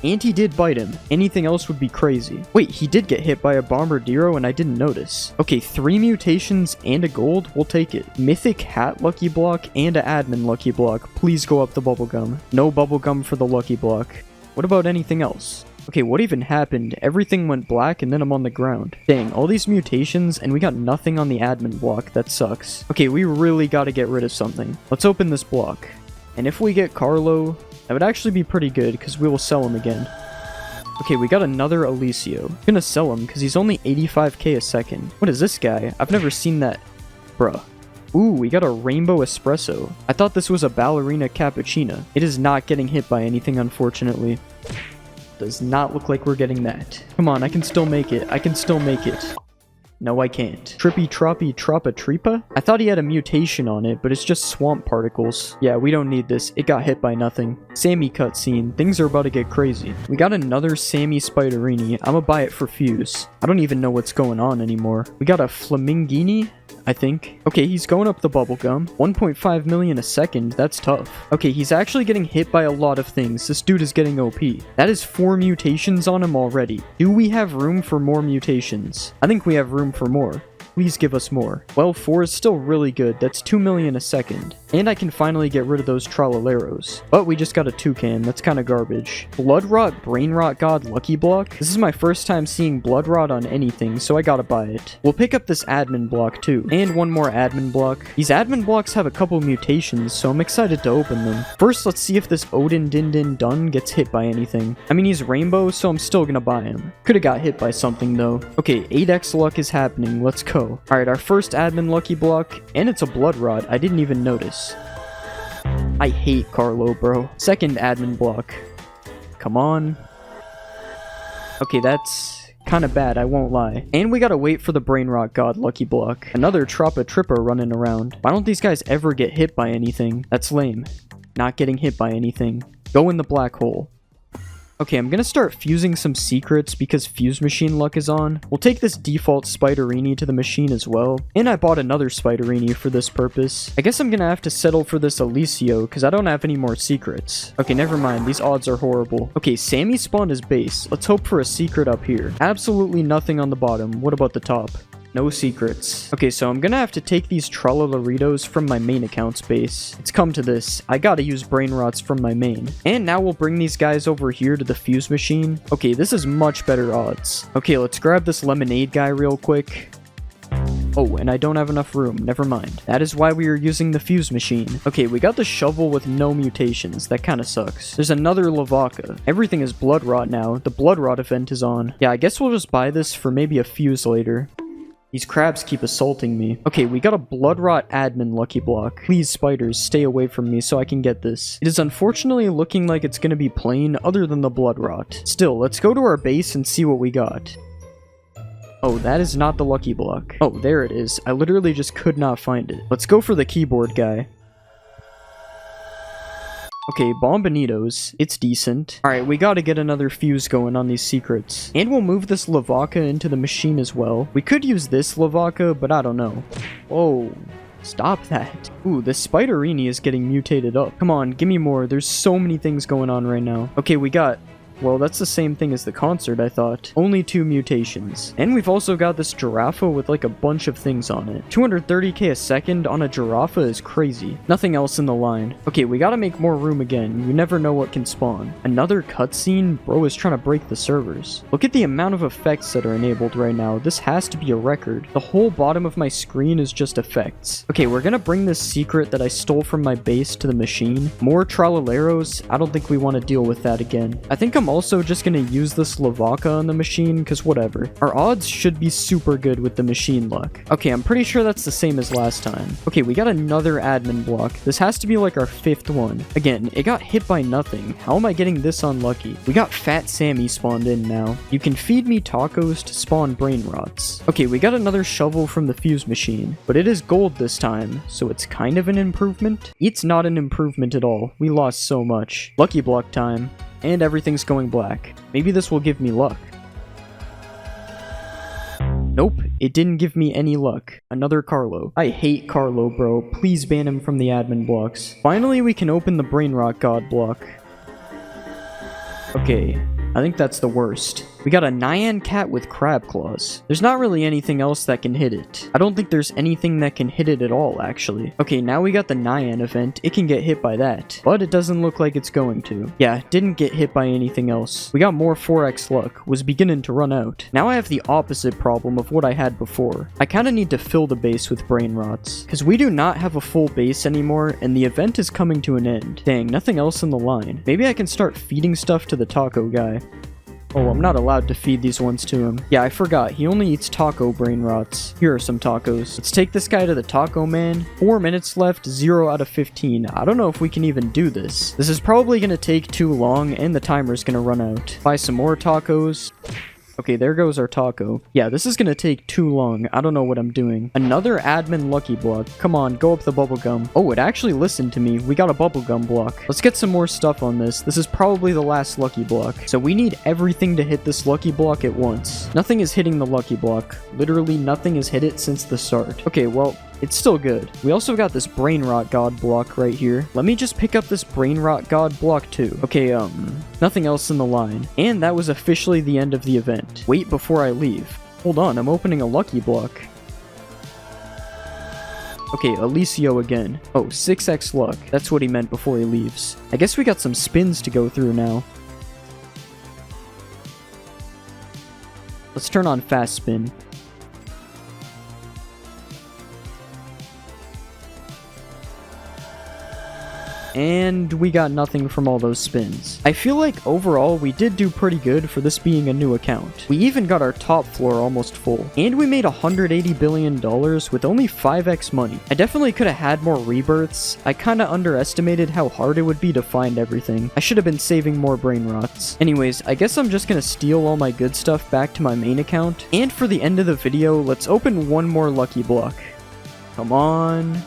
And he did bite him. Anything else would be crazy. Wait, he did get hit by a Bombardiro and I didn't notice. Okay, 3 mutations and a gold. We'll take it. Mythic Hat Lucky Block and an Admin Lucky Block. Please go up the bubblegum. No bubblegum for the Lucky Block. What about anything else? Okay, what even happened? Everything went black and then I'm on the ground. Dang, all these mutations and we got nothing on the admin block. That sucks. Okay, we really gotta get rid of something. Let's open this block. And if we get Carlo, that would actually be pretty good because we will sell him again. Okay, we got another Alicio. I'm gonna sell him because he's only 85k a second. What is this guy? I've never seen that. Bruh. Ooh, we got a Rainbow Espresso. I thought this was a Ballerina Cappuccina. It is not getting hit by anything, unfortunately. Does not look like we're getting that. Come on, I can still make it. I can still make it. No, I can't. Trippy Troppy Troppa Tripa? I thought he had a mutation on it, but it's just swamp particles. Yeah, we don't need this. It got hit by nothing. Sammy cutscene. Things are about to get crazy. We got another Sammy Spiderini. I'ma buy it for Fuse. I don't even know what's going on anymore. We got a Flamingini, I think. Okay, he's going up the bubblegum. 1.5 million a second. That's tough. Okay, he's actually getting hit by a lot of things. This dude is getting OP. That is 4 mutations on him already. Do we have room for more mutations? I think we have room for more. Please give us more. Well, 4 is still really good. That's 2 million a second. And I can finally get rid of those Trolleros. But we just got a Toucan. That's kind of garbage. Blood Rot, Brain Rot God, Lucky Block. This is my first time seeing Blood Rot on anything, so I gotta buy it. We'll pick up this admin block too. And one more admin block. These admin blocks have a couple mutations, so I'm excited to open them. First, let's see if this Odin Din Din Dun gets hit by anything. I mean, he's rainbow, so I'm still gonna buy him. Could've got hit by something though. Okay, 8x luck is happening. Let's go. Alright, our first admin lucky block, and it's a Blood Rot. I didn't even notice. I hate Carlo, bro. Second admin block. Come on. Okay, that's kind of bad, I won't lie. And we gotta wait for the Brain Rot God lucky block. Another Troppa Trippa running around. Why don't these guys ever get hit by anything? That's lame. Not getting hit by anything. Go in the black hole. Okay, I'm gonna start fusing some secrets because Fuse Machine luck is on. We'll take this default Spiderini to the machine as well. And I bought another Spiderini for this purpose. I guess I'm gonna have to settle for this Alicio because I don't have any more secrets. Okay, never mind. These odds are horrible. Okay, Sammy spawned his base. Let's hope for a secret up here. Absolutely nothing on the bottom. What about the top? No secrets. Okay, so I'm gonna have to take these Trollolaritos from my main account's base. It's come to this. I gotta use Brain Rots from my main. And now we'll bring these guys over here to the Fuse Machine. Okay, this is much better odds. Okay, let's grab this Lemonade guy real quick. Oh, and I don't have enough room. Never mind. That is why we are using the Fuse Machine. Okay, we got the shovel with no mutations. That kind of sucks. There's another Lavaca. Everything is Blood Rot now. The Blood Rot event is on. Yeah, I guess we'll just buy this for maybe a Fuse later. These crabs keep assaulting me. Okay, we got a Blood Rot admin lucky block. Please, spiders, stay away from me so I can get this. It is unfortunately looking like it's gonna be plain other than the Blood Rot. Still, let's go to our base and see what we got. Oh, that is not the lucky block. Oh, there it is. I literally just could not find it. Let's go for the keyboard guy. Okay, Bombonitos. It's decent. Alright, we gotta get another fuse going on these secrets. And we'll move this Lavaca into the machine as well. We could use this Lavaca, but I don't know. Oh, stop that. Ooh, the Spiderini is getting mutated up. Come on, give me more. There's so many things going on right now. Okay, we got... Well, that's the same thing as the concert, I thought. Only 2 mutations. And we've also got this Giraffe with like a bunch of things on it. 230k a second on a Giraffe is crazy. Nothing else in the line. Okay, we gotta make more room again. You never know what can spawn. Another cutscene? Bro is trying to break the servers. Look at the amount of effects that are enabled right now. This has to be a record. The whole bottom of my screen is just effects. Okay, we're gonna bring this secret that I stole from my base to the machine. More Trolleros? I don't think we want to deal with that again. I think I'm also just gonna use this Lavaka on the machine, because whatever. Our odds should be super good with the machine luck. Okay, I'm pretty sure that's the same as last time. Okay, we got another admin block. This has to be like our 5th one. Again, it got hit by nothing. How am I getting this unlucky? We got Fat Sammy spawned in now. You can feed me tacos to spawn brain rots. Okay, we got another shovel from the fuse machine, but it is gold this time, so it's kind of an improvement. It's not an improvement at all. We lost so much. Lucky block time, and everything's going black. Maybe this will give me luck. Nope, it didn't give me any luck. Another Carlo. I hate Carlo, bro. Please ban him from the admin blocks. Finally, we can open the Brain Rot God block. Okay, I think that's the worst. We got a Nyan cat with crab claws. There's not really anything else that can hit it. I don't think there's anything that can hit it at all, actually. Okay, now we got the Nyan event. It can get hit by that, but it doesn't look like it's going to. Yeah, didn't get hit by anything else. We got more 4x luck. Was beginning to run out. Now I have the opposite problem of what I had before. I kind of need to fill the base with brain rots, because we do not have a full base anymore, and the event is coming to an end. Dang, nothing else in the line. Maybe I can start feeding stuff to the taco guy. Oh, I'm not allowed to feed these ones to him. Yeah, I forgot. He only eats taco brain rots. Here are some tacos. Let's take this guy to the taco man. 4 minutes left, 0 out of 15. I don't know if we can even do this. This is probably going to take too long, and the timer's going to run out. Buy some more tacos. Okay, there goes our taco. Yeah, this is gonna take too long. I don't know what I'm doing. Another admin lucky block. Come on, go up the bubblegum. Oh, it actually listened to me. We got a bubblegum block. Let's get some more stuff on this. This is probably the last lucky block. So we need everything to hit this lucky block at once. Nothing is hitting the lucky block. Literally nothing has hit it since the start. Okay, well, it's still good. We also got this Brain Rot God block right here. Let me just pick up this Brain Rot God block too. Okay, nothing else in the line. And that was officially the end of the event. Wait before I leave. Hold on, I'm opening a lucky block. Okay, Alicio again. Oh, 6x luck. That's what he meant before he leaves. I guess we got some spins to go through now. Let's turn on fast spin. And we got nothing from all those spins. I feel like overall we did do pretty good for this being a new account. We even got our top floor almost full. And we made $180 billion with only 5x money. I definitely could have had more rebirths. I kinda underestimated how hard it would be to find everything. I should have been saving more brain rots. Anyways, I guess I'm just gonna steal all my good stuff back to my main account. And for the end of the video, let's open one more lucky block. Come on.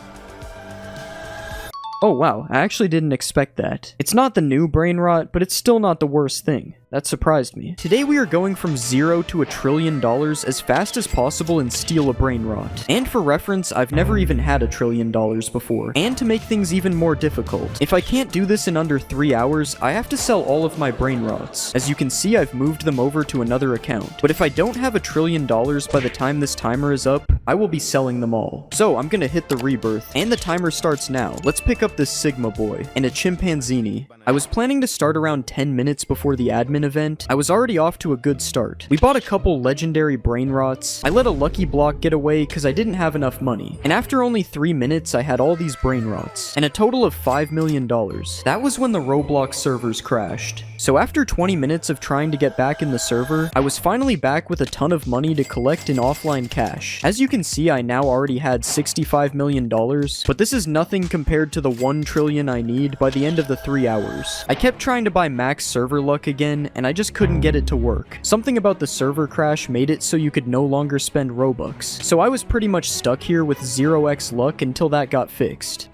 Oh wow, I actually didn't expect that. It's not the new brain rot, but it's still not the worst thing. That surprised me. Today we are going from 0 to $1 trillion as fast as possible and steal a brain rot. And for reference, I've never even had $1 trillion before. And to make things even more difficult, if I can't do this in under 3 hours, I have to sell all of my brain rots. As you can see, I've moved them over to another account. But if I don't have $1 trillion by the time this timer is up, I will be selling them all. So I'm gonna hit the rebirth, and the timer starts now. Let's pick up this Sigma boy and a chimpanzini. I was planning to start around 10 minutes before the admin event. I was already off to a good start. We bought a couple legendary brain rots. I let a lucky block get away because I didn't have enough money. And after only 3 minutes, I had all these brain rots and a total of $5 million. That was when the Roblox servers crashed. So after 20 minutes of trying to get back in the server, I was finally back with a ton of money to collect in offline cash. As you can see, I now already had $65 million, but this is nothing compared to the 1 trillion I need by the end of the 3 hours. I kept trying to buy max server luck again, and I just couldn't get it to work. Something about the server crash made it so you could no longer spend Robux. So I was pretty much stuck here with 0x luck until that got fixed.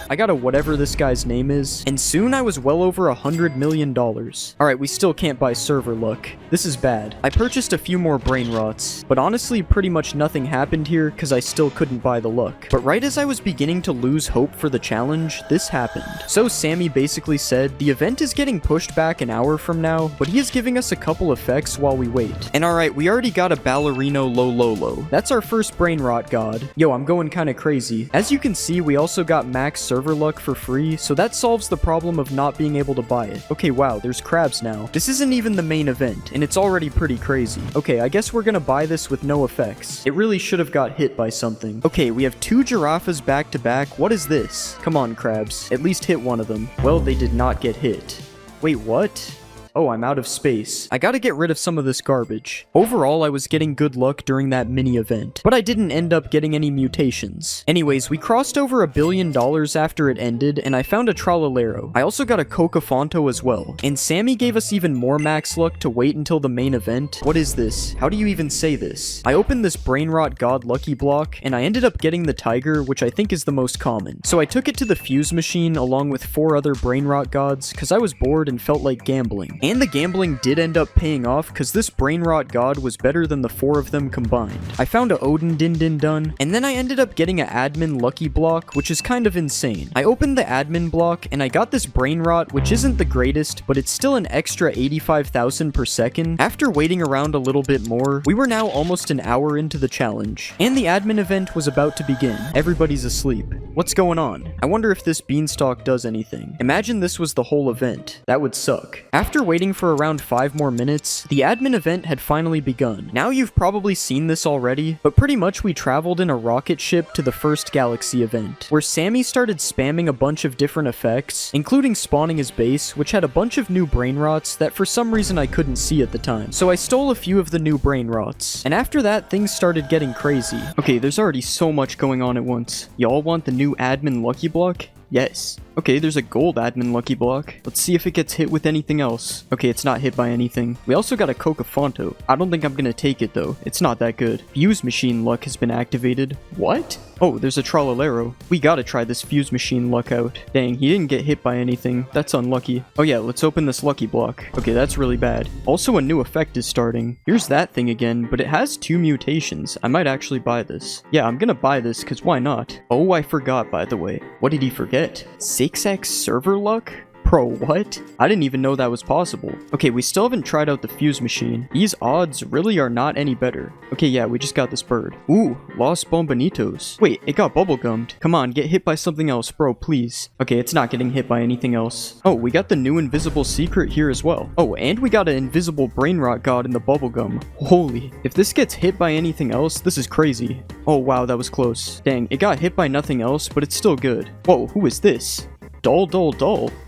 I got a whatever this guy's name is, and soon I was well over $100 million. Alright, we still can't buy server luck. This is bad. I purchased a few more brain rots, but honestly pretty much nothing happened here because I still couldn't buy the luck. But right as I was beginning to lose hope for the challenge, this happened. So Sammy basically said, the event is getting pushed back an hour from now, but he is giving us a couple effects while we wait. And alright, we already got a Ballerino Lololo. That's our first brain rot god. Yo, I'm going kinda crazy. As you can see, we also got max server luck for free, so that solves the problem of not being able to buy it. Okay, wow, there's crabs now. This isn't even the main event, and it's already pretty crazy. Okay, I guess we're gonna buy this with no effects. It really should have got hit by something. Okay, we have 2 giraffes back to back. What is this? Come on, crabs. At least hit one of them. Well, they did not get hit. Wait, what? Oh, I'm out of space. I gotta get rid of some of this garbage. Overall, I was getting good luck during that mini event, but I didn't end up getting any mutations. Anyways, we crossed over $1 billion after it ended, and I found a Tralalero. I also got a Cocafonto as well, and Sammy gave us even more max luck to wait until the main event. What is this? How do you even say this? I opened this Brainrot God Lucky block, and I ended up getting the Tiger, which I think is the most common. So I took it to the Fuse machine along with 4 other Brainrot Gods, cause I was bored and felt like gambling. And the gambling did end up paying off because this Brainrot God was better than the 4 of them combined. I found a Odin Din Din Dun, and then I ended up getting an Admin Lucky block, which is kind of insane. I opened the Admin block, and I got this Brainrot, which isn't the greatest, but it's still an extra 85,000 per second. After waiting around a little bit more, we were now almost an hour into the challenge, and the admin event was about to begin. Everybody's asleep. What's going on? I wonder if this beanstalk does anything. Imagine this was the whole event. That would suck. After waiting for around 5 more minutes, the admin event had finally begun. Now you've probably seen this already, but pretty much we traveled in a rocket ship to the first galaxy event, where Sammy started spamming a bunch of different effects, including spawning his base, which had a bunch of new brain rots that for some reason I couldn't see at the time. So I stole a few of the new brain rots, and after that things started getting crazy. Okay, there's already so much going on at once. Y'all want the new admin lucky block? Yes. Okay, there's a gold admin lucky block. Let's see if it gets hit with anything else. Okay, it's not hit by anything. We also got a Cocafonto. I don't think I'm gonna take it though. It's not that good. Fuse machine luck has been activated. What? Oh, there's a Tralalero. We gotta try this fuse machine luck out. Dang, he didn't get hit by anything. That's unlucky. Oh yeah, let's open this lucky block. Okay, that's really bad. Also, a new effect is starting. Here's that thing again, but it has 2 mutations. I might actually buy this. Yeah, I'm gonna buy this, cause why not? Oh, I forgot, by the way. What did he forget? 6x server luck? Bro, what? I didn't even know that was possible. Okay, we still haven't tried out the fuse machine. These odds really are not any better. Okay, yeah, we just got this bird. Ooh, Los Bombonitos. Wait, it got bubblegummed. Come on, get hit by something else, bro, please. Okay, it's not getting hit by anything else. Oh, we got the new invisible secret here as well. Oh, and we got an invisible Brainrot God in the bubblegum. Holy. If this gets hit by anything else, this is crazy. Oh, wow, that was close. Dang, it got hit by nothing else, but it's still good. Whoa, who is this? Dull.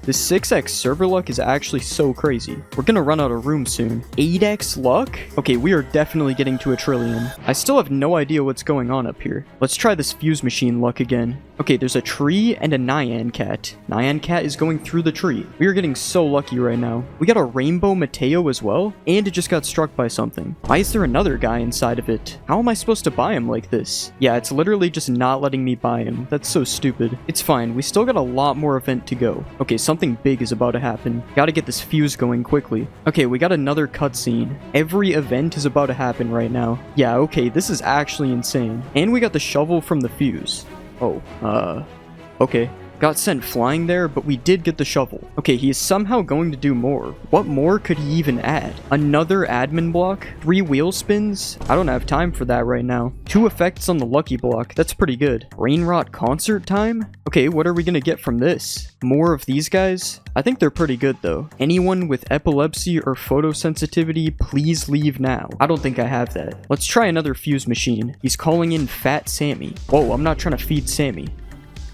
This 6x server luck is actually so crazy. We're gonna run out of room soon. 8x luck? Okay, we are definitely getting to 1 trillion. I still have no idea what's going on up here. Let's try this fuse machine luck again. Okay, there's a tree and a Nyan Cat. Nyan Cat is going through the tree. We are getting so lucky right now. We got a Rainbow Mateo as well, and it just got struck by something. Why is there another guy inside of it? How am I supposed to buy him like this? Yeah, it's literally just not letting me buy him. That's so stupid. It's fine. We still got a lot more event to go. Okay, something big is about to happen. Gotta get this fuse going quickly. Okay, we got another cutscene. Every event is about to happen right now. Yeah, okay, this is actually insane. And we got the shovel from the fuse. Oh, okay. Got sent flying there, but we did get the shovel. Okay, he is somehow going to do more. What more could he even add? Another admin block? 3 wheel spins? I don't have time for that right now. 2 effects on the lucky block. That's pretty good. Brainrot concert time? Okay, what are we gonna get from this? More of these guys? I think they're pretty good though. Anyone with epilepsy or photosensitivity, please leave now. I don't think I have that. Let's try another fuse machine. He's calling in Fat Sammy. Whoa, I'm not trying to feed Sammy.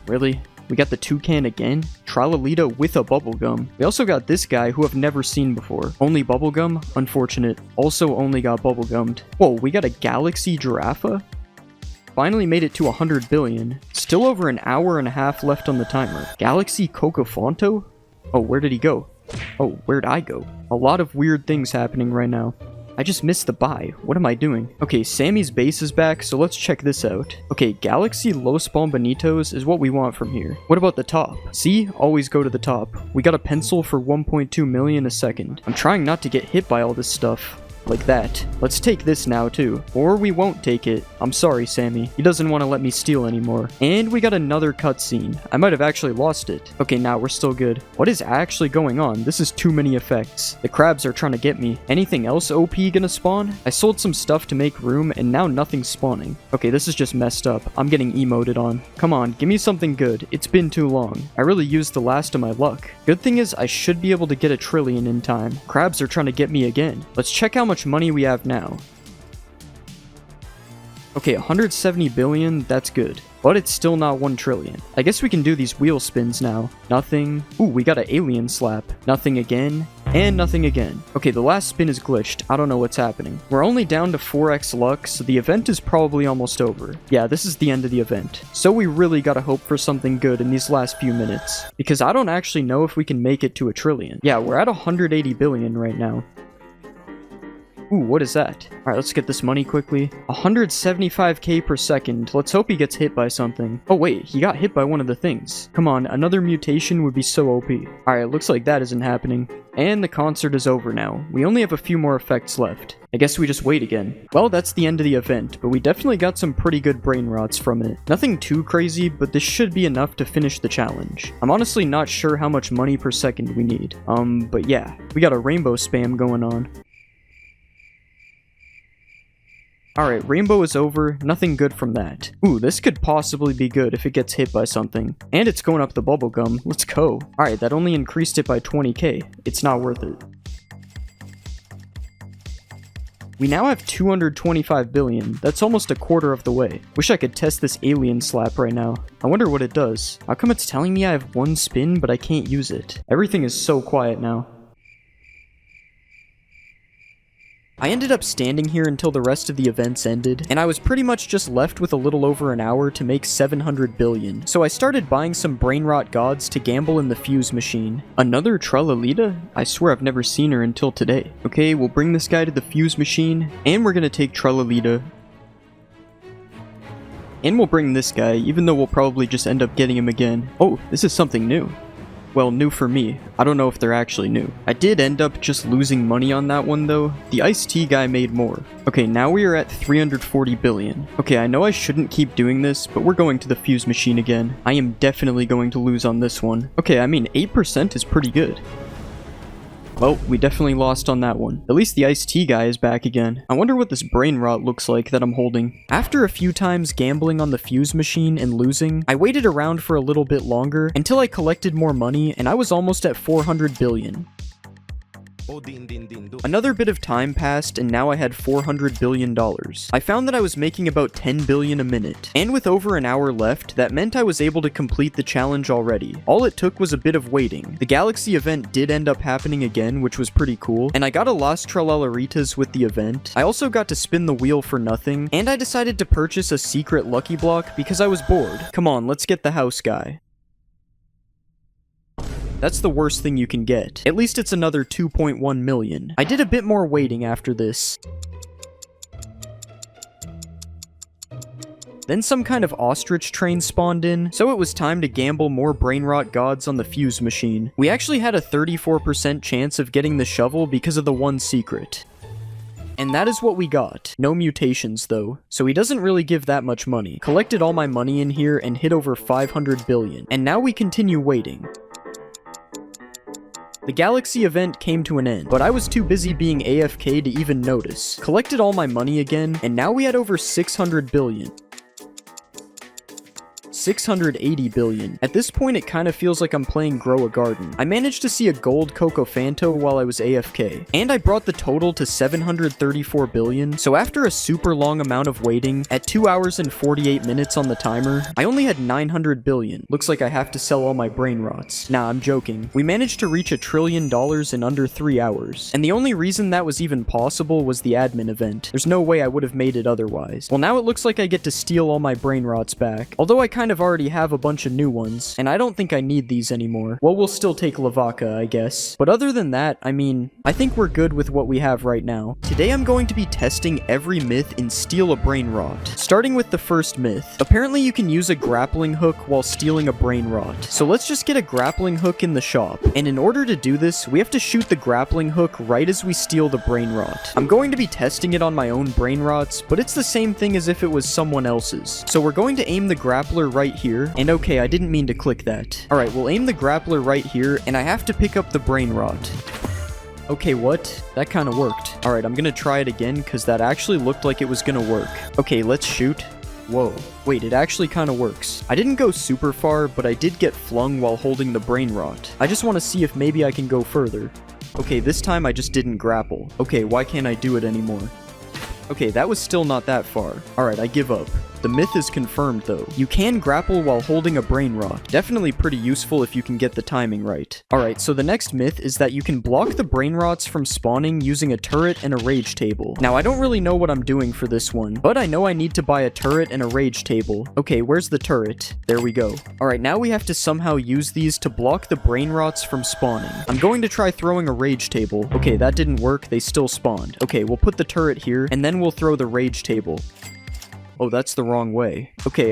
Really? We got the toucan again. Tralalita with a bubblegum. We also got this guy who I've never seen before. Only bubblegum? Unfortunate. Also only got bubblegummed. Whoa, we got a Galaxy Giraffe? Finally made it to 100 billion. Still over an hour and a half left on the timer. Galaxy Cocafonto? Oh, where did he go? Oh, where'd I go? A lot of weird things happening right now. I just missed the buy. What am I doing? Okay, Sammy's base is back, so let's check this out. Okay, Galaxy Los Bombonitos is what we want from here. What about the top? See? Always go to the top. We got a pencil for 1.2 million a second. I'm trying not to get hit by all this stuff. Like that. Let's take this now too. Or we won't take it. I'm sorry, Sammy. He doesn't want to let me steal anymore. And we got another cutscene. I might have actually lost it. Okay, now we're still good. What is actually going on? This is too many effects. The crabs are trying to get me. Anything else OP gonna spawn? I sold some stuff to make room and now nothing's spawning. Okay, this is just messed up. I'm getting emoted on. Come on, give me something good. It's been too long. I really used the last of my luck. Good thing is I should be able to get 1 trillion in time. Crabs are trying to get me again. Let's check how much money we have now. Okay, 170 billion, that's good. But it's still not 1 trillion. I guess we can do these wheel spins now. Nothing. Ooh, we got an alien slap. Nothing again. And nothing again. Okay, the last spin is glitched. I don't know what's happening. We're only down to 4x luck, so the event is probably almost over. Yeah, this is the end of the event. So we really gotta hope for something good in these last few minutes. Because I don't actually know if we can make it to a trillion. Yeah, we're at 180 billion right now. Ooh, what is that? Alright, let's get this money quickly. 175k per second. Let's hope he gets hit by something. Oh wait, he got hit by one of the things. Come on, another mutation would be so OP. Alright, looks like that isn't happening. And the concert is over now. We only have a few more effects left. I guess we just wait again. Well, that's the end of the event, but we definitely got some pretty good brain rots from it. Nothing too crazy, but this should be enough to finish the challenge. I'm honestly not sure how much money per second we need. But yeah, we got a rainbow spam going on. Alright, rainbow is over, nothing good from that. Ooh, this could possibly be good if it gets hit by something. And it's going up the bubblegum, let's go. Alright, that only increased it by 20k. It's not worth it. We now have 225 billion. That's almost a quarter of the way. Wish I could test this alien slap right now. I wonder what it does. How come it's telling me I have 1 spin, but I can't use it? Everything is so quiet now. I ended up standing here until the rest of the events ended, and I was pretty much just left with a little over an hour to make 700 billion. So I started buying some brainrot gods to gamble in the fuse machine. Another Tralalita? I swear I've never seen her until today. Okay, we'll bring this guy to the fuse machine, and we're gonna take Tralalita. And we'll bring this guy, even though we'll probably just end up getting him again. Oh, this is something new. Well, new for me. I don't know if they're actually new. I did end up just losing money on that one though. The iced tea guy made more. Okay, now we are at 340 billion. Okay, I know I shouldn't keep doing this, but we're going to the fuse machine again. I am definitely going to lose on this one. Okay, I mean 8% is pretty good. Well, we definitely lost on that one. At least the iced tea guy is back again. I wonder what this brain rot looks like that I'm holding. After a few times gambling on the fuse machine and losing, I waited around for a little bit longer until I collected more money and I was almost at 400 billion. Another bit of time passed and now I had $400 billion. I found that I was making about 10 billion a minute, and with over an hour left, that meant I was able to complete the challenge already. All it took was a bit of waiting. The Galaxy event did end up happening again, which was pretty cool, and I got a Las Tralalaritas with the event. I also got to spin the wheel for nothing, and I decided to purchase a secret lucky block because I was bored. Come on, let's get the house guy. That's the worst thing you can get. At least it's another 2.1 million. I did a bit more waiting after this. Then some kind of ostrich train spawned in, so it was time to gamble more brainrot gods on the fuse machine. We actually had a 34% chance of getting the shovel because of the one secret. And that is what we got. No mutations though, so he doesn't really give that much money. Collected all my money in here and hit over 500 billion. And now we continue waiting. The Galaxy event came to an end, but I was too busy being AFK to even notice. Collected all my money again, and now we had over 600 billion. 680 billion. At this point, it kind of feels like I'm playing Grow a Garden. I managed to see a gold Cocofanto while I was AFK, and I brought the total to 734 billion, so after a super long amount of waiting, at 2 hours and 48 minutes on the timer, I only had 900 billion. Looks like I have to sell all my brain rots. Nah, I'm joking. We managed to reach $1 trillion in under 3 hours, and the only reason that was even possible was the admin event. There's no way I would have made it otherwise. Well, now it looks like I get to steal all my brain rots back, although I kind of already have a bunch of new ones, and I don't think I need these anymore. Well, we'll still take Lavaca, I guess. But other than that, I mean, I think we're good with what we have right now. Today I'm going to be testing every myth in Steal a Brain Rot. Starting with the first myth. Apparently you can use a grappling hook while stealing a brain rot. So let's just get a grappling hook in the shop. And in order to do this, we have to shoot the grappling hook right as we steal the brain rot. I'm going to be testing it on my own brain rots, but it's the same thing as if it was someone else's. So we're going to aim the grappler right here. And okay, I didn't mean to click that. Alright, we'll aim the grappler right here, and I have to pick up the brain rot. Okay, what? That kind of worked. Alright, I'm gonna try it again, because that actually looked like it was gonna work. Okay, let's shoot. Whoa. Wait, it actually kind of works. I didn't go super far, but I did get flung while holding the brain rot. I just want to see if maybe I can go further. Okay, this time I just didn't grapple. Okay, why can't I do it anymore? Okay, that was still not that far. Alright, I give up. The myth is confirmed though. You can grapple while holding a brain rot. Definitely pretty useful if you can get the timing right. Alright, so the next myth is that you can block the brain rots from spawning using a turret and a rage table. Now, I don't really know what I'm doing for this one, but I know I need to buy a turret and a rage table. Okay, where's the turret? There we go. Alright, now we have to somehow use these to block the brain rots from spawning. I'm going to try throwing a rage table. Okay, that didn't work. They still spawned. Okay, we'll put the turret here, and then we'll throw the rage table. Oh, that's the wrong way. Okay,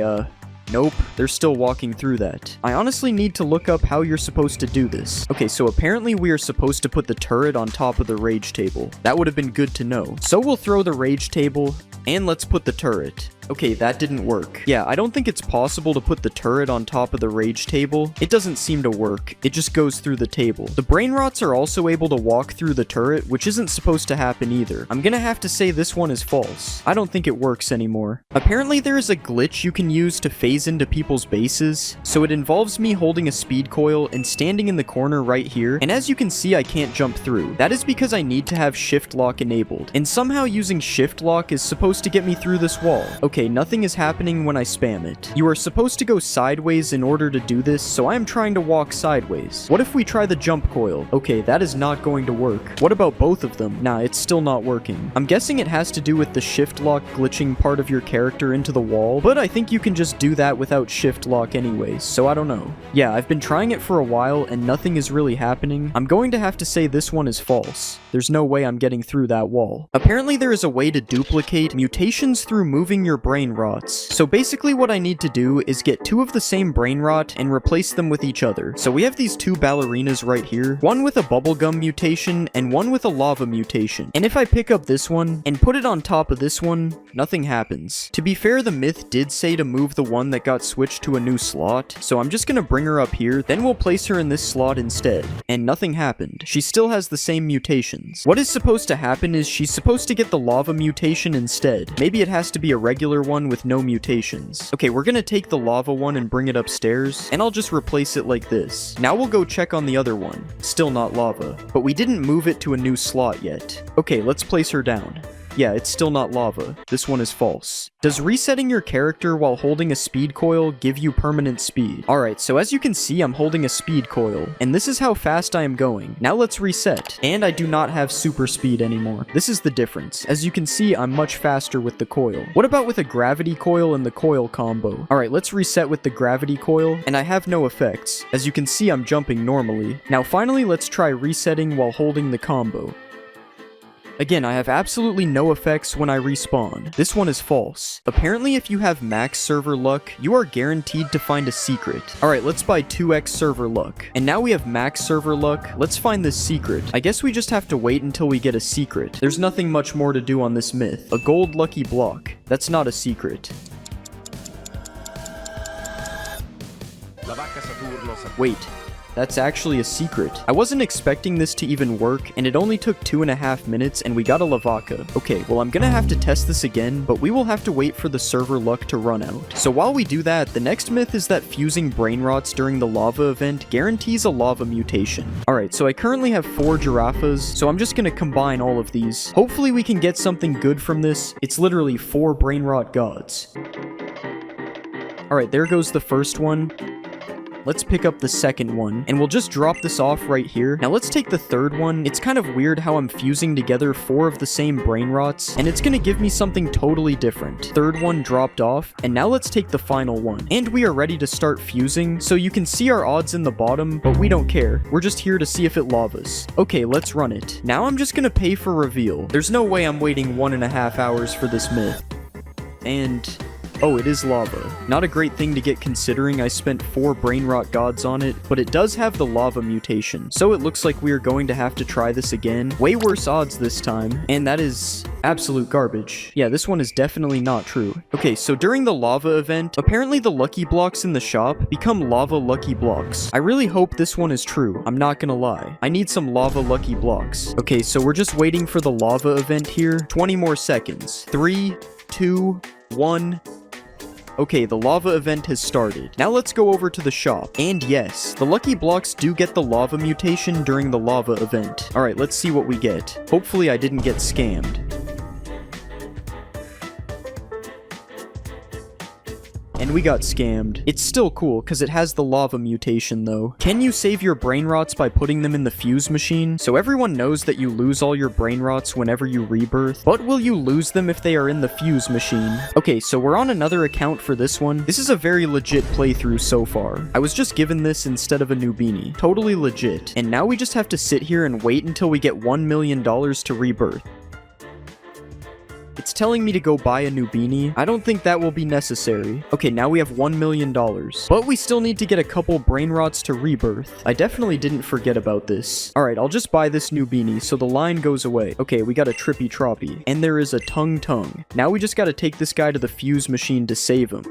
nope, they're still walking through that. I honestly need to look up how you're supposed to do this. Okay, so apparently we are supposed to put the turret on top of the rage table. That would have been good to know. So we'll throw the rage table, and let's put the turret. Okay, that didn't work. Yeah, I don't think it's possible to put the turret on top of the rage table. It doesn't seem to work. It just goes through the table. The brain rots are also able to walk through the turret, which isn't supposed to happen either. I'm gonna have to say this one is false. I don't think it works anymore. Apparently there is a glitch you can use to phase into people's bases. So it involves me holding a speed coil and standing in the corner right here. And as you can see, I can't jump through. That is because I need to have shift lock enabled. And somehow using shift lock is supposed to get me through this wall. Okay, nothing is happening when I spam it. You are supposed to go sideways in order to do this, so I am trying to walk sideways. What if we try the jump coil? Okay, that is not going to work. What about both of them? Nah, it's still not working. I'm guessing it has to do with the shift lock glitching part of your character into the wall, but I think you can just do that without shift lock anyways, so I don't know. Yeah, I've been trying it for a while and nothing is really happening. I'm going to have to say this one is false. There's no way I'm getting through that wall. Apparently there is a way to duplicate mutations through moving your brain rots. So basically what I need to do is get two of the same brain rot and replace them with each other. So we have these two ballerinas right here, one with a bubblegum mutation and one with a lava mutation. And if I pick up this one and put it on top of this one, nothing happens. To be fair, the myth did say to move the one that got switched to a new slot, so I'm just gonna bring her up here, then we'll place her in this slot instead. And nothing happened. She still has the same mutations. What is supposed to happen is she's supposed to get the lava mutation instead. Maybe it has to be a regular one with no mutations. Okay, we're gonna take the lava one and bring it upstairs, and I'll just replace it like this. Now we'll go check on the other one. Still not lava, but we didn't move it to a new slot yet. Okay, let's place her down. Yeah, it's still not lava. This one is false. Does resetting your character while holding a speed coil give you permanent speed? Alright, so as you can see, I'm holding a speed coil, and this is how fast I am going. Now let's reset. And I do not have super speed anymore. This is the difference. As you can see, I'm much faster with the coil. What about with a gravity coil and the coil combo? Alright, let's reset with the gravity coil, and I have no effects. As you can see, I'm jumping normally. Now finally, let's try resetting while holding the combo. Again, I have absolutely no effects when I respawn. This one is false. Apparently, if you have max server luck, you are guaranteed to find a secret. Alright, let's buy 2x server luck. And now we have max server luck. Let's find this secret. I guess we just have to wait until we get a secret. There's nothing much more to do on this myth. A gold lucky block. That's not a secret. Wait. That's actually a secret. I wasn't expecting this to even work, and it only took 2.5 minutes, and we got a Lavaka. Okay, well I'm gonna have to test this again, but we will have to wait for the server luck to run out. So while we do that, the next myth is that fusing brain rots during the lava event guarantees a lava mutation. Alright, so I currently have 4 giraffas, so I'm just gonna combine all of these. Hopefully we can get something good from this. It's literally 4 brain rot gods. Alright, there goes the first one. Let's pick up the second one, and we'll just drop this off right here. Now let's take the third one. It's kind of weird how I'm fusing together 4 of the same brain rots, and it's gonna give me something totally different. Third one dropped off, and now let's take the final one. And we are ready to start fusing, so you can see our odds in the bottom, but we don't care. We're just here to see if it lavas. Okay, let's run it. Now I'm just gonna pay for reveal. There's no way I'm waiting 1.5 hours for this myth. And... oh, it is lava. Not a great thing to get considering I spent 4 brain rot gods on it, but it does have the lava mutation, so it looks like we are going to have to try this again. Way worse odds this time, and that is absolute garbage. Yeah, this one is definitely not true. Okay, so during the lava event, apparently the lucky blocks in the shop become lava lucky blocks. I really hope this one is true. I'm not gonna lie. I need some lava lucky blocks. Okay, so we're just waiting for the lava event here. 20 more seconds. 3, 2, 1... Okay, the lava event has started. Now let's go over to the shop. And yes, the lucky blocks do get the lava mutation during the lava event. Alright, let's see what we get. Hopefully I didn't get scammed. And we got scammed. It's still cool, because it has the lava mutation, though. Can you save your brain rots by putting them in the fuse machine? So everyone knows that you lose all your brain rots whenever you rebirth, but will you lose them if they are in the fuse machine? Okay, so we're on another account for this one. This is a very legit playthrough so far. I was just given this instead of a Nubini. Totally legit. And now we just have to sit here and wait until we get $1 million to rebirth. It's telling me to go buy a Nubini. I don't think that will be necessary. Okay, now we have $1 million. But we still need to get a couple brain rots to rebirth. I definitely didn't forget about this. Alright, I'll just buy this Nubini so the line goes away. Okay, we got a Trippy Troppy. And there is a Tung Tung. Now we just gotta take this guy to the fuse machine to save him.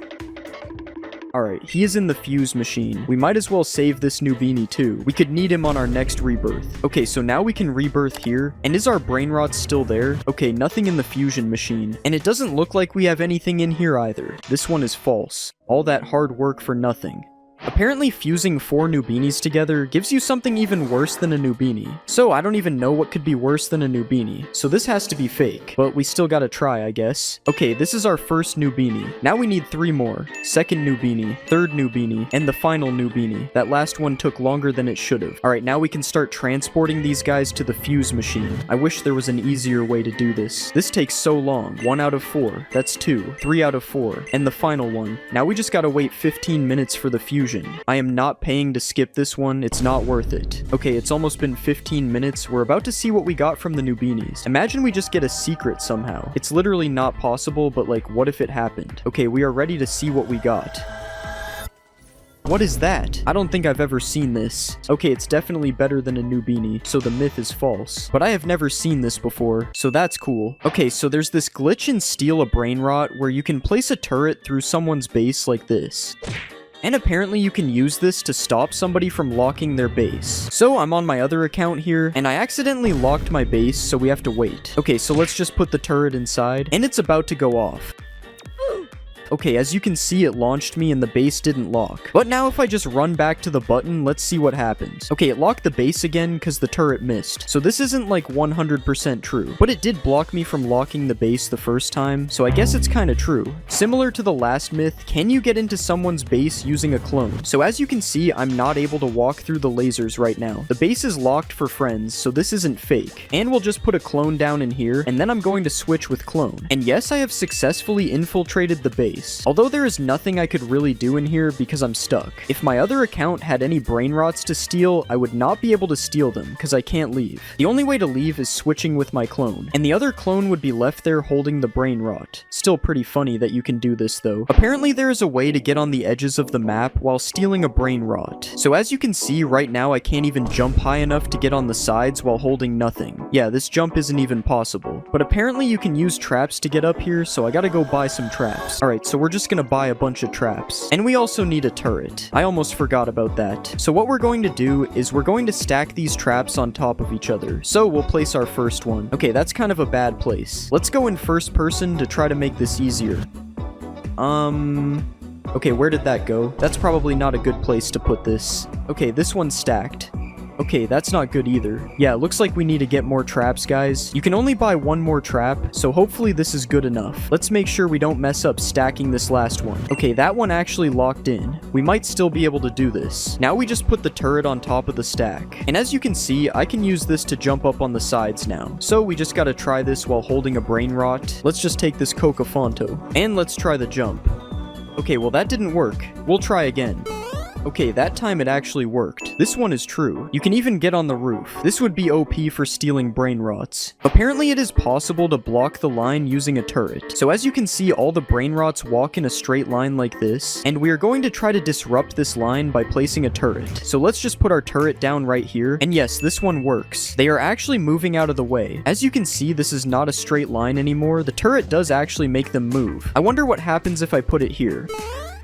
Alright, he is in the fuse machine. We might as well save this Nubini too. We could need him on our next rebirth. Okay, so now we can rebirth here. And is our brain rot still there? Okay, nothing in the fusion machine. And it doesn't look like we have anything in here either. This one is false. All that hard work for nothing. Apparently fusing 4 Nubinis together gives you something even worse than a Nubini. So I don't even know what could be worse than a Nubini. So this has to be fake, but we still gotta try, I guess. Okay, this is our first Nubini. Now we need 3 more. Second Nubini, third Nubini, and the final Nubini. That last one took longer than it should have. Alright, now we can start transporting these guys to the fuse machine. I wish there was an easier way to do this. This takes so long. 1 out of 4. That's 2. 3 out of 4. And the final one. Now we just gotta wait 15 minutes for the fusion. I am not paying to skip this one, it's not worth it. Okay, it's almost been 15 minutes, we're about to see what we got from the Nubinis. Imagine we just get a secret somehow. It's literally not possible, but like, what if it happened? Okay, we are ready to see what we got. What is that? I don't think I've ever seen this. Okay, it's definitely better than a Nubini, so the myth is false. But I have never seen this before, so that's cool. Okay, so there's this glitch in Steal a Brain Rot where you can place a turret through someone's base like this. And apparently you can use this to stop somebody from locking their base. So I'm on my other account here, and I accidentally locked my base, so we have to wait. Okay, so let's just put the turret inside, and it's about to go off. Okay, as you can see, it launched me and the base didn't lock. But now if I just run back to the button, let's see what happens. Okay, it locked the base again because the turret missed. So this isn't like 100% true. But it did block me from locking the base the first time, so I guess it's kind of true. Similar to the last myth, can you get into someone's base using a clone? So as you can see, I'm not able to walk through the lasers right now. The base is locked for friends, so this isn't fake. And we'll just put a clone down in here, and then I'm going to switch with clone. And yes, I have successfully infiltrated the base. Although there is nothing I could really do in here because I'm stuck. If my other account had any brain rots to steal, I would not be able to steal them because I can't leave. The only way to leave is switching with my clone, and the other clone would be left there holding the brain rot. Still pretty funny that you can do this though. Apparently there is a way to get on the edges of the map while stealing a brain rot. So as you can see right now, I can't even jump high enough to get on the sides while holding nothing. Yeah, this jump isn't even possible. But apparently you can use traps to get up here, so I gotta go buy some traps. Alright, so we're just gonna buy a bunch of traps. And we also need a turret. I almost forgot about that. So what we're going to do is we're going to stack these traps on top of each other. So we'll place our first one. Okay, that's kind of a bad place. Let's go in first person to try to make this easier. Okay, where did that go? That's probably not a good place to put this. Okay, this one's stacked. Okay, that's not good either. Yeah, it looks like we need to get more traps, guys. You can only buy 1 more trap, so hopefully this is good enough. Let's make sure we don't mess up stacking this last one. Okay, that one actually locked in. We might still be able to do this. Now we just put the turret on top of the stack. And as you can see, I can use this to jump up on the sides now. So we just gotta try this while holding a brain rot. Let's just take this Cocafonto. And let's try the jump. Okay, well that didn't work. We'll try again. Okay, that time it actually worked. This one is true. You can even get on the roof. This would be OP for stealing brain rots. Apparently it is possible to block the line using a turret. So as you can see, all the brain rots walk in a straight line like this, and we are going to try to disrupt this line by placing a turret. So let's just put our turret down right here, and yes, this one works. They are actually moving out of the way. As you can see, this is not a straight line anymore. The turret does actually make them move. I wonder what happens if I put it here.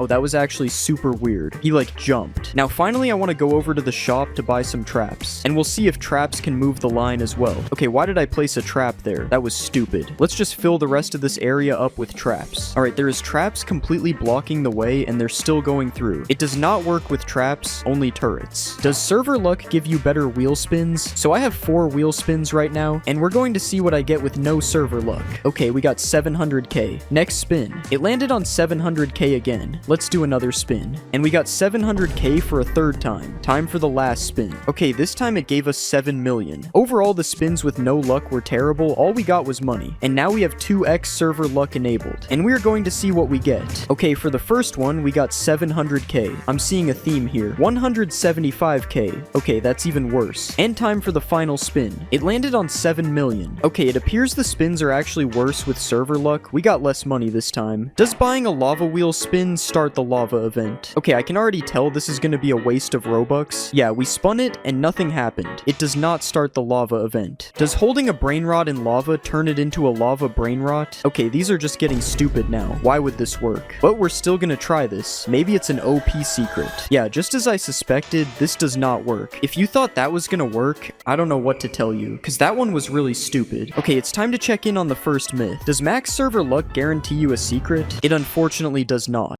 Oh, that was actually super weird. He like jumped. Now finally I want to go over to the shop to buy some traps. And we'll see if traps can move the line as well. Okay, why did I place a trap there? That was stupid. Let's just fill the rest of this area up with traps. Alright, there is traps completely blocking the way and they're still going through. It does not work with traps, only turrets. Does server luck give you better wheel spins? So I have 4 wheel spins right now, and we're going to see what I get with no server luck. Okay, we got 700k. Next spin. It landed on 700k again. Let's do another spin. And we got 700k for a third time. Time for the last spin. Okay, this time it gave us 7 million. Overall, the spins with no luck were terrible. All we got was money. And now we have 2x server luck enabled. And we're going to see what we get. Okay, for the first one, we got 700k. I'm seeing a theme here. 175k. Okay, that's even worse. And time for the final spin. It landed on 7 million. Okay, it appears the spins are actually worse with server luck. We got less money this time. Does buying a lava wheel spin start the lava event? Okay, I can already tell this is going to be a waste of Robux. Yeah, we spun it and nothing happened. It does not start the lava event. Does holding a brain rot in lava turn it into a lava brain rot? Okay, these are just getting stupid now. Why would this work? But we're still gonna try this. Maybe it's an OP secret. Yeah, just as I suspected, this does not work. If you thought that was gonna work, I don't know what to tell you, because that one was really stupid. Okay, it's time to check in on the first myth. Does max server luck guarantee you a secret? It unfortunately does not.